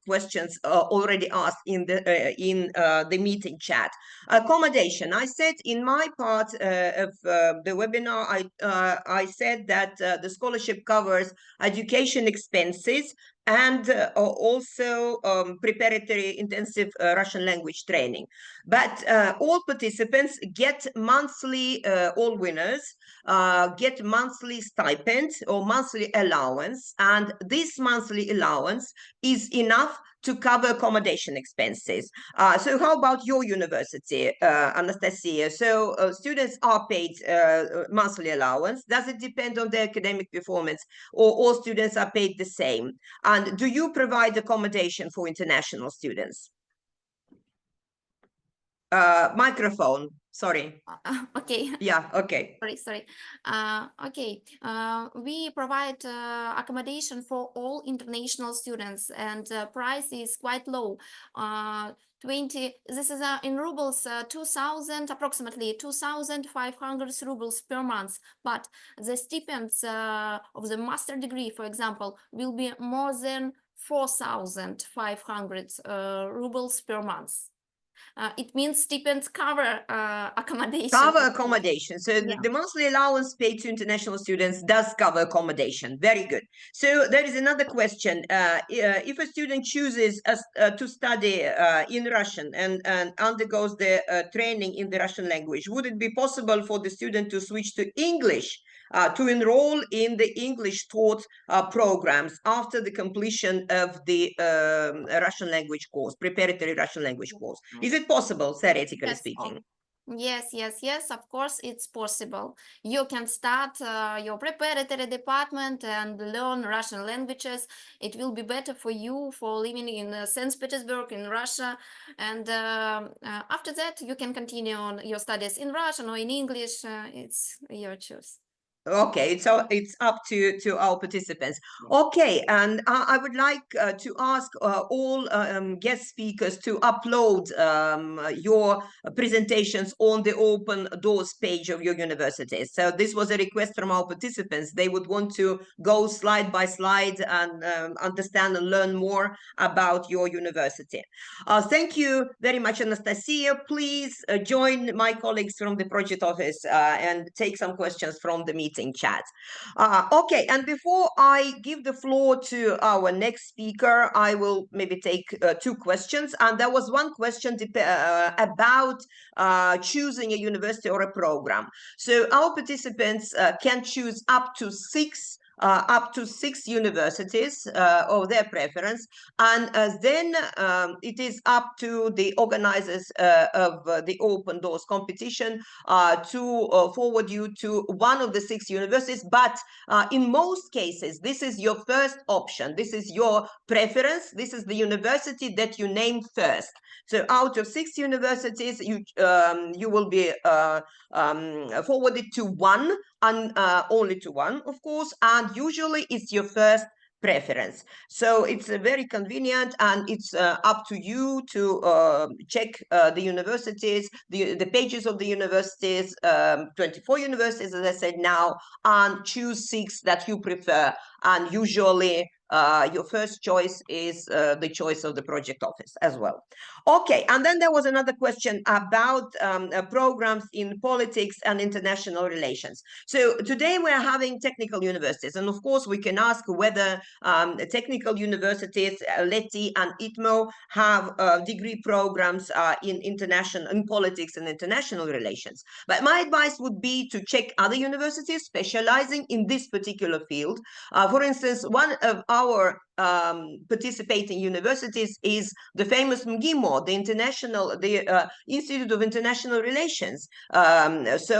questions already asked in the meeting chat. Accommodation. I said in my part of the webinar, I said that the scholarship covers education expenses and also preparatory intensive Russian language training. But all participants get monthly, all winners get monthly stipend or monthly allowance, and this monthly allowance is enough to cover accommodation expenses. So how about your university, Anastasia? So students are paid monthly allowance. Does it depend on their academic performance, or all students are paid the same? And do you provide accommodation for international students? Microphone, sorry. Okay. Yeah, okay. Sorry. Okay. We provide accommodation for all international students, and price is quite low. 20. This is in rubles, 2,000, approximately 2,500 rubles per month. But the stipends of the master degree, for example, will be more than 4,500 rubles per month. It means stipends cover accommodation. Cover accommodation. So Yeah. the monthly allowance paid to international students does cover accommodation. Very good. So there is another question. If a student chooses to study in Russian and undergoes the training in the Russian language, would it be possible for the student to switch to English to enroll in the English taught programs after the completion of the Russian language course, preparatory Russian language course? Is it possible, theoretically speaking? Yes, of course, it's possible. You can start your preparatory department and learn Russian languages. It will be better for you for living in St. Petersburg in Russia. And after that, you can continue on your studies in Russian or in English. It's your choice. Okay, so it's up to our participants. Okay, and I would like to ask all guest speakers to upload your presentations on the Open Doors page of your university. So this was a request from our participants. They would want to go slide by slide and understand and learn more about your university. Thank you very much, Anastasia. Please join my colleagues from the project office and take some questions from the meeting chat. Okay, and before I give the floor to our next speaker, I will maybe take two questions. And there was one question about choosing a university or a program. So our participants can choose up to six universities of their preference, and then it is up to the organizers of the Open Doors competition to forward you to one of the 6 universities. But in most cases, this is your first option. This is your preference. This is the university that you name first. So out of 6 universities, you will be forwarded to one, and only to one, of course, and usually it's your first preference. So it's very convenient, and it's up to you to check the universities, the pages of the universities, 24 universities, as I said now, and choose 6 that you prefer. And usually your first choice is the choice of the project office as well. Okay, and then there was another question about programs in politics and international relations. So today we're having technical universities, and of course we can ask whether technical universities, LETI and ITMO, have degree programs in politics and international relations. But my advice would be to check other universities specializing in this particular field. For instance, one of our participating universities is the famous MGIMO, the Institute of International Relations. So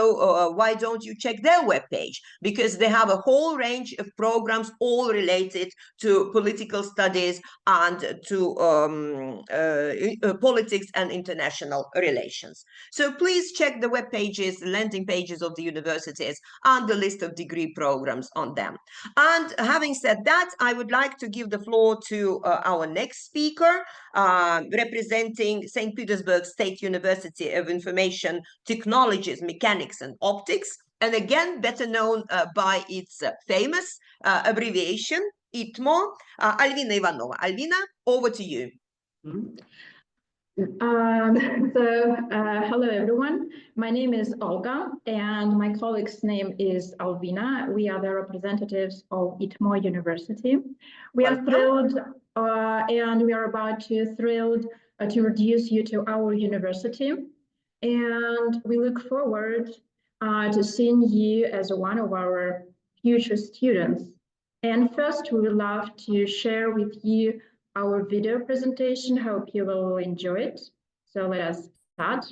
why don't you check their webpage? Because they have a whole range of programs all related to political studies and to politics and international relations. So please check the web pages, landing pages of the universities, and the list of degree programs on them. And having said that, I would like to give the floor to our next speaker, representing St. Petersburg State University of Information Technologies, Mechanics and Optics, and again, better known by its famous abbreviation, ITMO, Alvina Ivanova. Alvina, over to you. Hello everyone. My name is Olga and my colleague's name is Alvina. We are the representatives of ITMO University. We are thrilled and we are thrilled to introduce you to our university. And we look forward to seeing you as one of our future students. And first, we would love to share with you our video presentation. Hope you will enjoy it. So let us start.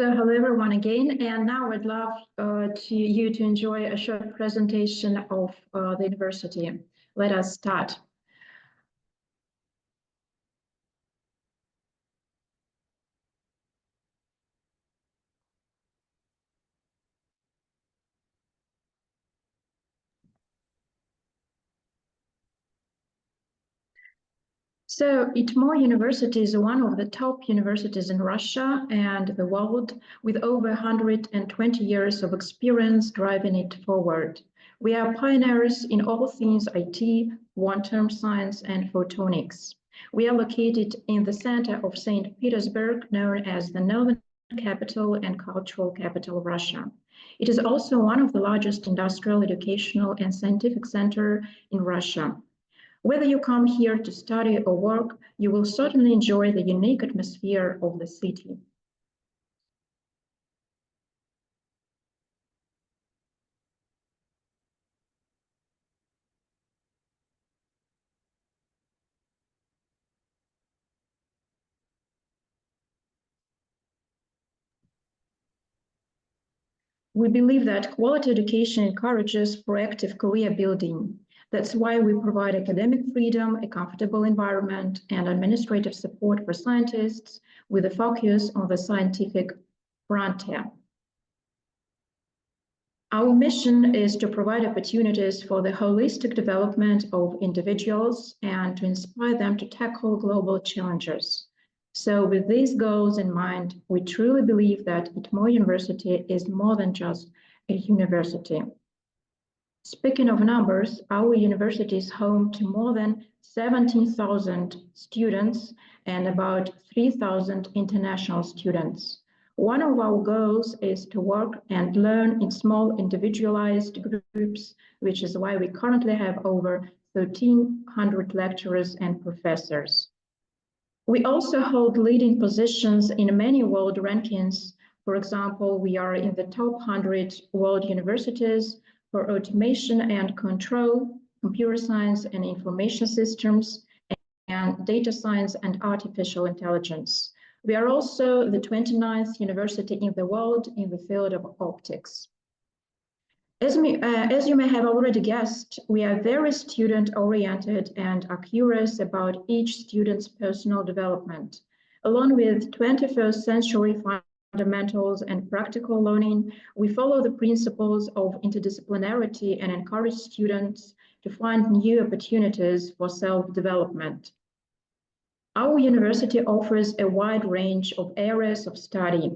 So hello everyone again, and now I'd love you to enjoy a short presentation of the university. Let us start. So ITMO University is one of the top universities in Russia and the world, with over 120 years of experience driving it forward. We are pioneers in all things IT, quantum science, and photonics. We are located in the center of St. Petersburg, known as the Northern Capital and Cultural Capital of Russia. It is also one of the largest industrial, educational, and scientific centers in Russia. Whether you come here to study or work, you will certainly enjoy the unique atmosphere of the city. We believe that quality education encourages proactive career building. That's why we provide academic freedom, a comfortable environment, and administrative support for scientists with a focus on the scientific frontier. Our mission is to provide opportunities for the holistic development of individuals and to inspire them to tackle global challenges. So with these goals in mind, we truly believe that ITMO University is more than just a university. Speaking of numbers, our university is home to more than 17,000 students and about 3,000 international students. One of our goals is to work and learn in small individualized groups, which is why we currently have over 1,300 lecturers and professors. We also hold leading positions in many world rankings. For example, we are in the top 100 world universities for automation and control, computer science and information systems, and data science and artificial intelligence. We are also the 29th university in the world in the field of optics. As you may have already guessed, we are very student-oriented and are curious about each student's personal development. Along with 21st century fundamentals and practical learning, we follow the principles of interdisciplinarity and encourage students to find new opportunities for self-development. Our university offers a wide range of areas of study.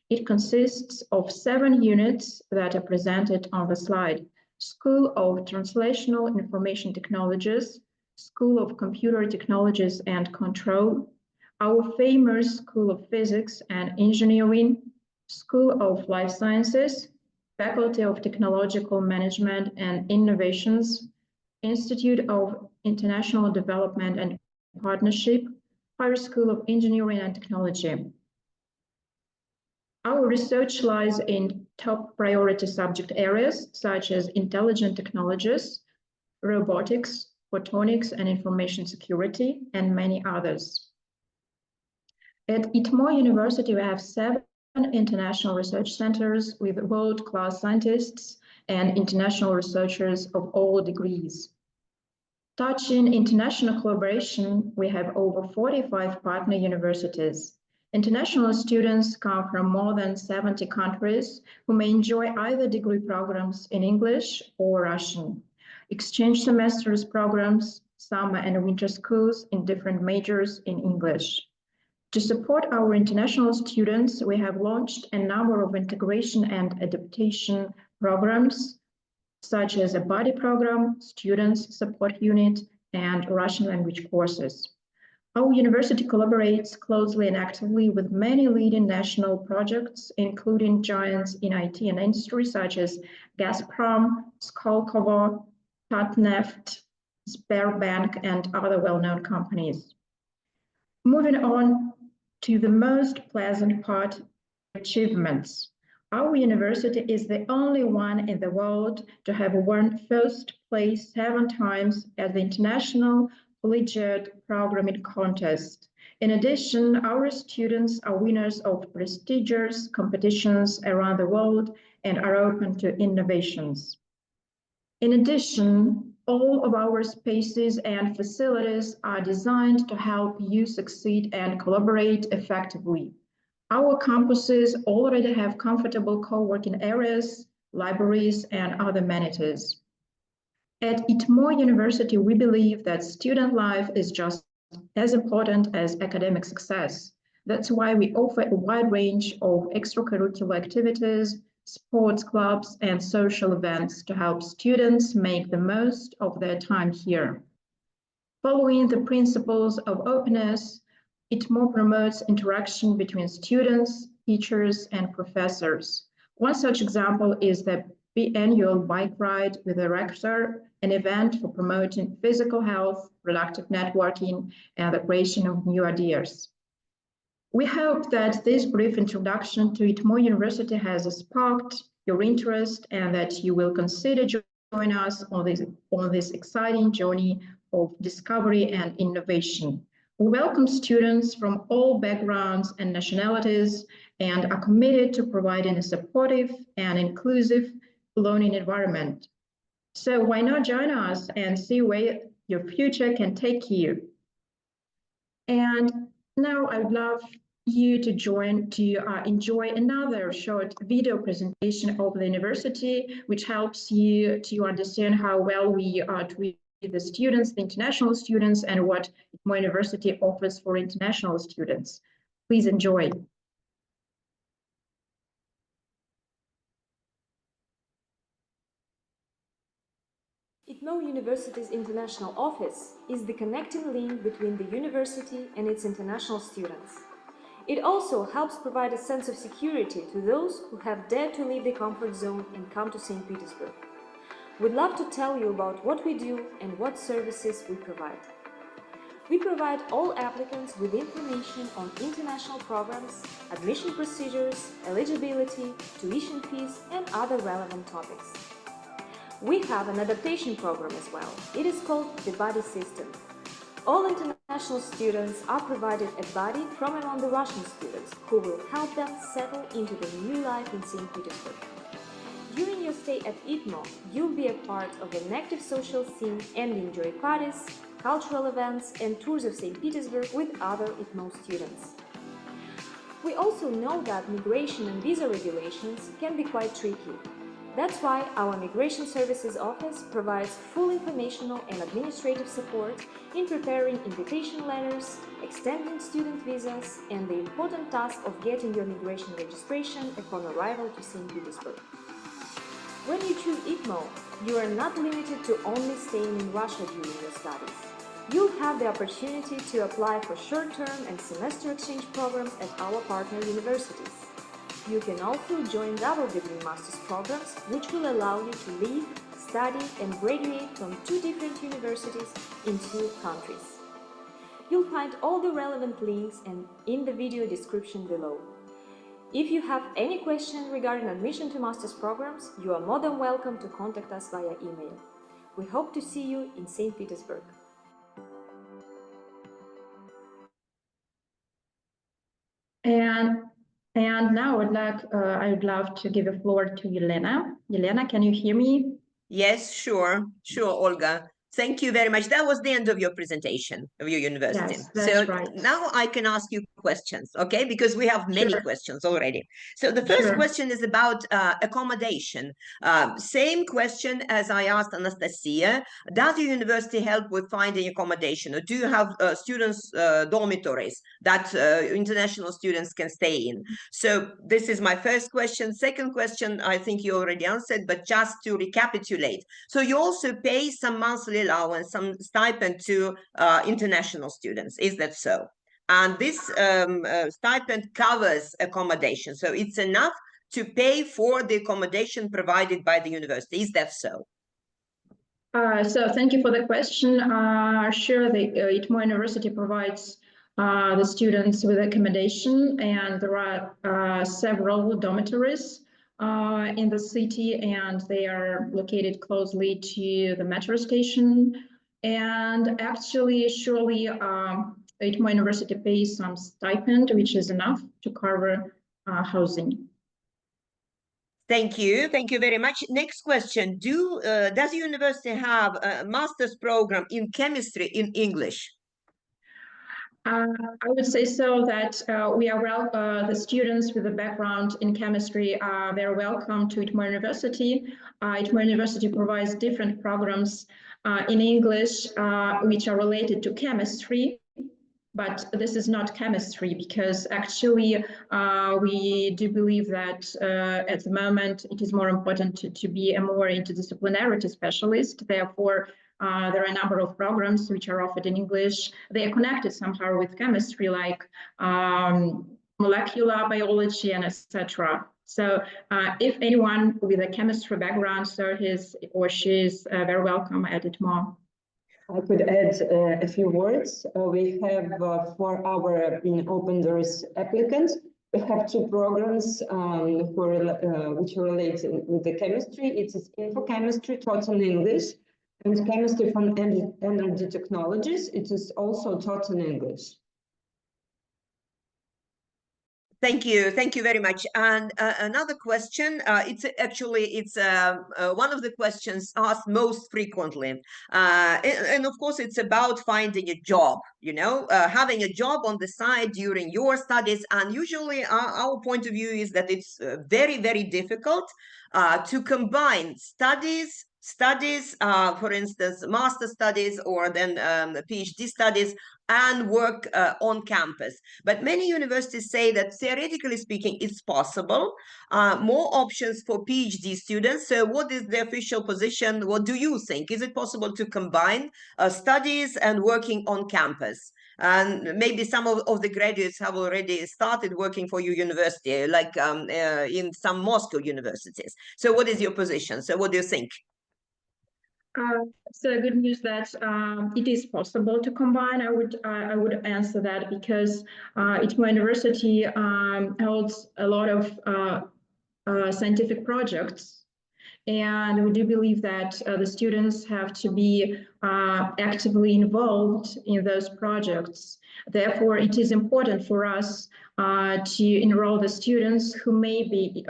It consists of 7 units that are presented on the slide: School of Translational Information Technologies, School of Computer Technologies and Control, our famous School of Physics and Engineering, School of Life Sciences, Faculty of Technological Management and Innovations, Institute of International Development and Partnership, Higher School of Engineering and Technology. Our research lies in top priority subject areas such as intelligent technologies, robotics, photonics and information security, and many others. At ITMO University, we have 7 international research centers with world-class scientists and international researchers of all degrees. Touching international collaboration, we have over 45 partner universities. International students come from more than 70 countries who may enjoy either degree programs in English or Russian, exchange semesters programs, summer and winter schools in different majors in English. To support our international students, we have launched a number of integration and adaptation programs, such as a buddy program, students support unit, and Russian language courses. Our university collaborates closely and actively with many leading national projects, including giants in IT and industry such as Gazprom, Skolkovo, Tatneft, Sberbank, and other well-known companies. Moving on to the most pleasant part, achievements. Our university is the only one in the world to have won first place 7 times at the International Collegiate Programming Contest. In addition, our students are winners of prestigious competitions around the world and are open to innovations. In addition, all of our spaces and facilities are designed to help you succeed and collaborate effectively. Our campuses already have comfortable co-working areas, libraries, and other amenities. At ITMO University, we believe that student life is just as important as academic success. That's why we offer a wide range of extracurricular activities, sports clubs, and social events to help students make the most of their time here. Following the principles of openness, ITMO promotes interaction between students, teachers, and professors. One such example is the biannual bike ride with the rector, an event for promoting physical health, productive networking, and the creation of new ideas. We hope that this brief introduction to ITMO University has sparked your interest and that you will consider joining us on this exciting journey of discovery and innovation. We welcome students from all backgrounds and nationalities and are committed to providing a supportive and inclusive learning environment. So why not join us and see where your future can take you? And now I would love you to enjoy another short video presentation of the university, which helps you to understand how well we treat the students, the international students, and what ITMO University offers for international students. Please enjoy. ITMO University's International Office is the connecting link between the university and its international students. It also helps provide a sense of security to those who have dared to leave the comfort zone and come to St. Petersburg. We'd love to tell you about what we do and what services we provide. We provide all applicants with information on international programs, admission procedures, eligibility, tuition fees, and other relevant topics. We have an adaptation program as well. It is called the Buddy System. All international students are provided a buddy from among the Russian students who will help them settle into the new life in St. Petersburg. During your stay at ITMO, you'll be a part of an active social scene and enjoy parties, cultural events and tours of St. Petersburg with other ITMO students. We also know that migration and visa regulations can be quite tricky. That's why our Migration Services Office provides full informational and administrative support in preparing invitation letters, extending student visas, and the important task of getting your migration registration upon arrival to St. Petersburg. When you choose ITMO, you are not limited to only staying in Russia during your studies. You'll have the opportunity to apply for short-term and semester exchange programs at our partner universities. You can also join double degree master's programs, which will allow you to live, study, and graduate from 2 different universities in 2 countries. You'll find all the relevant links in the video description below. If you have any question regarding admission to master's programs, you are more than welcome to contact us via email. We hope to see you in St. Petersburg. And now I would love to give the floor to Elena. Elena, can you hear me? Yes, sure, Olga. Thank you very much. That was the end of your presentation of your university. Yes, that's so right. Now I can ask you questions, okay? Because we have many questions already. So the first question is about accommodation. Same question as I asked Anastasia. Does your university help with finding accommodation, or do you have students' dormitories that international students can stay in? So this is my first question. Second question, I think you already answered, but just to recapitulate. So you also pay some monthly allowance, some stipend to international students. Is that so? And this stipend covers accommodation. So it's enough to pay for the accommodation provided by the university. Is that so? So thank you for the question. Sure, the ITMO University provides the students with accommodation, and there are several dormitories in the city, and they are located closely to the metro station. And actually, surely ITMO University pays some stipend, which is enough to cover housing. Thank you very much. Next question: does the university have a master's program in chemistry in English? I would say so that we are the students with a background in chemistry are very welcome to ITMO University. ITMO University provides different programs in English which are related to chemistry, but this is not chemistry because actually we do believe that at the moment it is more important to be a more interdisciplinarity specialist. Therefore, there are a number of programs which are offered in English. They are connected somehow with chemistry, like molecular biology and etc. So if anyone with a chemistry background, so his or she is very welcome at ITMO. I could add a few words. We have for our opendoors applicants, we have two programs which are related with the chemistry. It is infochemistry, taught in English, and chemistry from energy technologies. It is also taught in English. Thank you very much. And another question, it's one of the questions asked most frequently. And of course, it's about finding a job, having a job on the side during your studies. And usually our point of view is that it's very, very difficult to combine studies, for instance, master studies or then PhD studies, and work on campus. But many universities say that theoretically speaking, it's possible. More options for PhD students. So what is the official position? What do you think? Is it possible to combine studies and working on campus? And maybe some of the graduates have already started working for your university, like in some Moscow universities. So what is your position? So what do you think? So good news that it is possible to combine. I would answer that because ITMO University holds a lot of scientific projects, and we do believe that the students have to be actively involved in those projects. Therefore, it is important for us to enroll the students who may be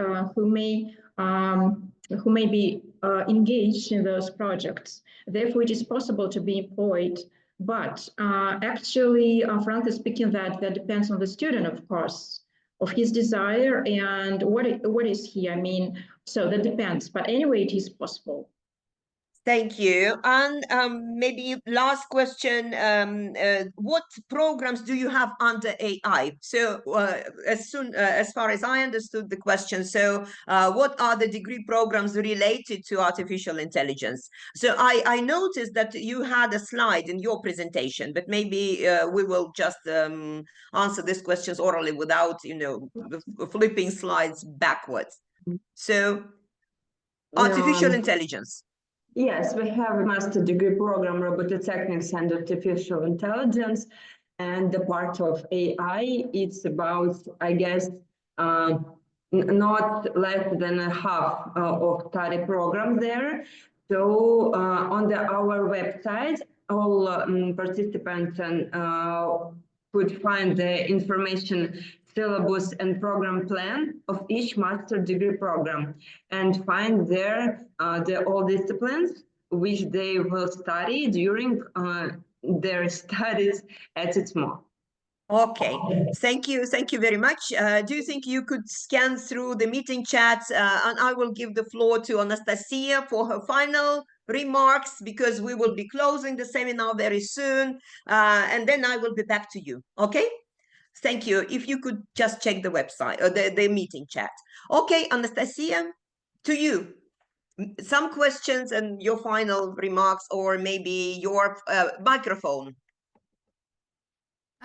engaged in those projects. Therefore, it is possible to be employed. But actually, frankly speaking, that depends on the student, of course, of his desire and what is he. I mean, so that depends. But anyway, it is possible. Thank you. And maybe last question, what programs do you have under AI? So as far as I understood the question, so what are the degree programs related to artificial intelligence? So I noticed that you had a slide in your presentation, but maybe we will just answer these questions orally without, flipping slides backwards. So artificial intelligence. Yes, we have a master degree program, robotic techniques and artificial intelligence. And the part of AI, it's about, I guess, not less than a half of study program there. So on our website, all participants could find the information, syllabus and program plan of each master degree program and find there all disciplines which they will study during their studies at ITMO. Okay, thank you very much. Do you think you could scan through the meeting chats and I will give the floor to Anastasia for her final remarks because we will be closing the seminar very soon and then I will be back to you, okay? Thank you. If you could just check the website or the meeting chat. Okay, Anastasia, to you. Some questions and your final remarks or maybe your microphone.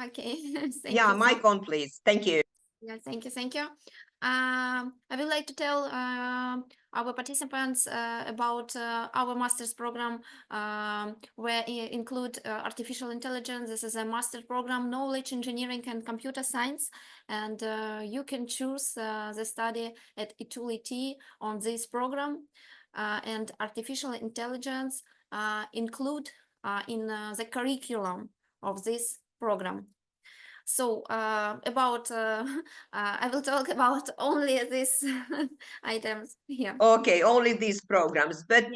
Okay. Yeah, mic on, please. Thank you. Yeah, thank you. I would like to tell our participants about our master's program where include artificial intelligence. This is a master program, knowledge, engineering, and computer science. And you can choose the study at ETU LETI on this program. And artificial intelligence include in the curriculum of this program. So about I will talk about only these items here. Okay, only these programs, but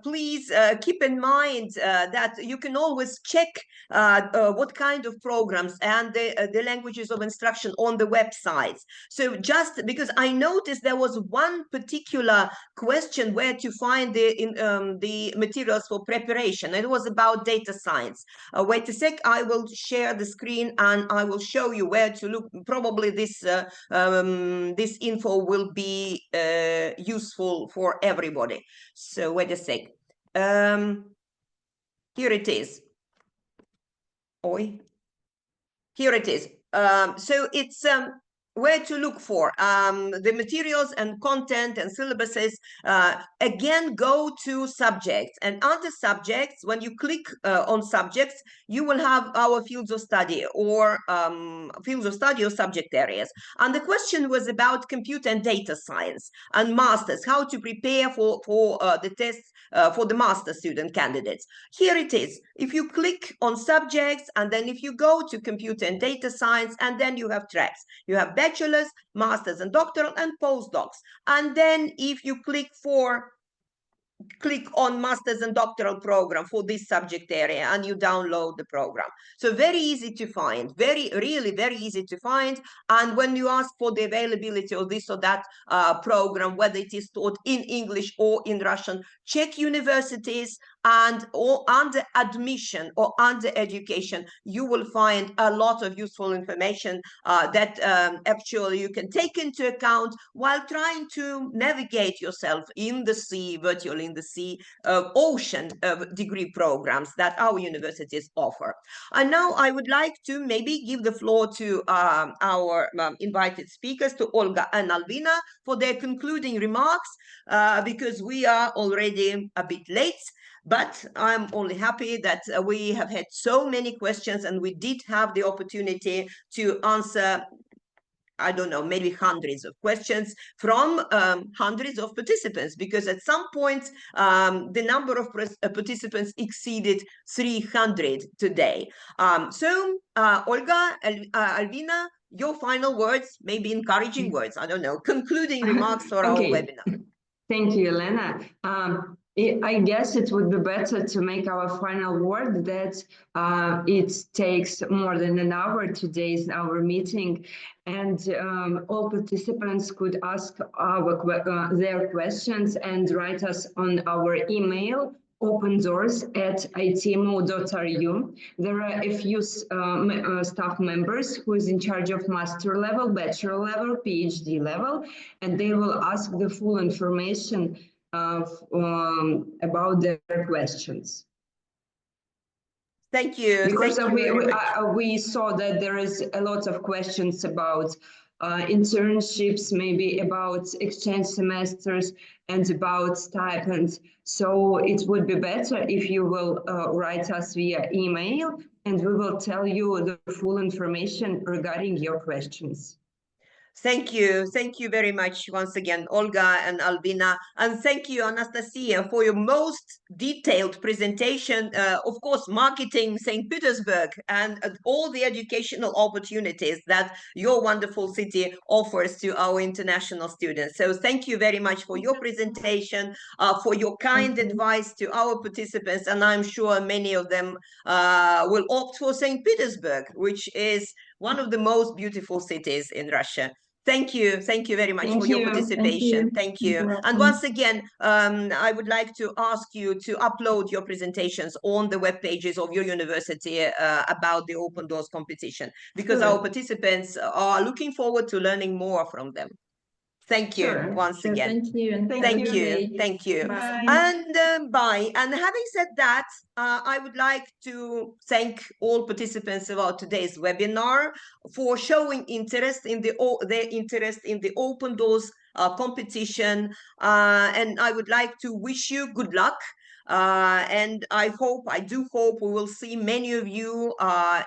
please keep in mind that you can always check what kind of programs and the languages of instruction on the websites. So just because I noticed there was one particular question where to find the materials for preparation. It was about data science. Wait a sec, I will share the screen and I will show you where to look. Probably this this info will be useful for everybody. So wait a sec. Here it is. Oi. Here it is. So it's where to look for the materials and content and syllabuses. Again, go to subjects, and under subjects, when you click on subjects, you will have our fields of study or subject areas. And the question was about computer and data science and masters, how to prepare for the tests for the master student candidates. Here it is. If you click on subjects and then if you go to computer and data science, and then you have tracks. You have bachelor's, master's and doctoral and postdocs. And then if you click on master's and doctoral program for this subject area and you download the program. So very easy to find, really very easy to find. And when you ask for the availability of this or that program, whether it is taught in English or in Russian, check universities, and or under admission or under education, you will find a lot of useful information that actually you can take into account while trying to navigate yourself in the sea, virtually in the sea, ocean of degree programs that our universities offer. And now I would like to maybe give the floor to our invited speakers, to Olga and Alvina, for their concluding remarks, because we are already a bit late. But I'm only happy that we have had so many questions and we did have the opportunity to answer, I don't know, maybe hundreds of questions from hundreds of participants, because at some point the number of participants exceeded 300 today. So Olga, Alvina, your final words, maybe encouraging words, I don't know, concluding remarks for our webinar. Thank you, Elena. I guess it would be better to make our final word that it takes more than an hour. Today's our meeting, and all participants could ask their questions and write us on our email, opendoors@itmo.ru. There are a few staff members who is in charge of master level, bachelor level, PhD level, and they will ask the full information about their questions. Thank you. Because Thank you we saw that there is a lot of questions about internships, maybe about exchange semesters and about stipends. So it would be better if you will write us via email and we will tell you the full information regarding your questions. Thank you. Thank you very much once again, Olga and Albina. And thank you, Anastasia, for your most detailed presentation. Of course, marketing St. Petersburg and all the educational opportunities that your wonderful city offers to our international students. So thank you very much for your presentation, for your kind advice to our participants. And I'm sure many of them will opt for St. Petersburg, which is one of the most beautiful cities in Russia. Thank you very much for your participation. Thank you. And once again, I would like to ask you to upload your presentations on the web pages of your university about the Open Doors competition, because our participants are looking forward to learning more from them. Thank you once again. Thank you. And Thank you. Bye. And bye. And having said that, I would like to thank all participants of our today's webinar for showing interest in their interest in the Open Doors competition. And I would like to wish you good luck. And I do hope we will see many of you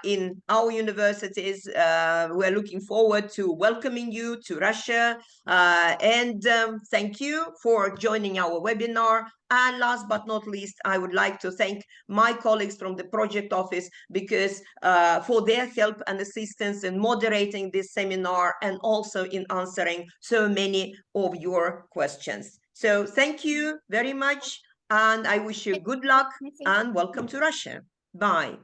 in our universities. We're looking forward to welcoming you to Russia. And thank you for joining our webinar. And last but not least, I would like to thank my colleagues from the project office because for their help and assistance in moderating this seminar and also in answering so many of your questions. So thank you very much. And I wish you good luck and welcome to Russia. Bye.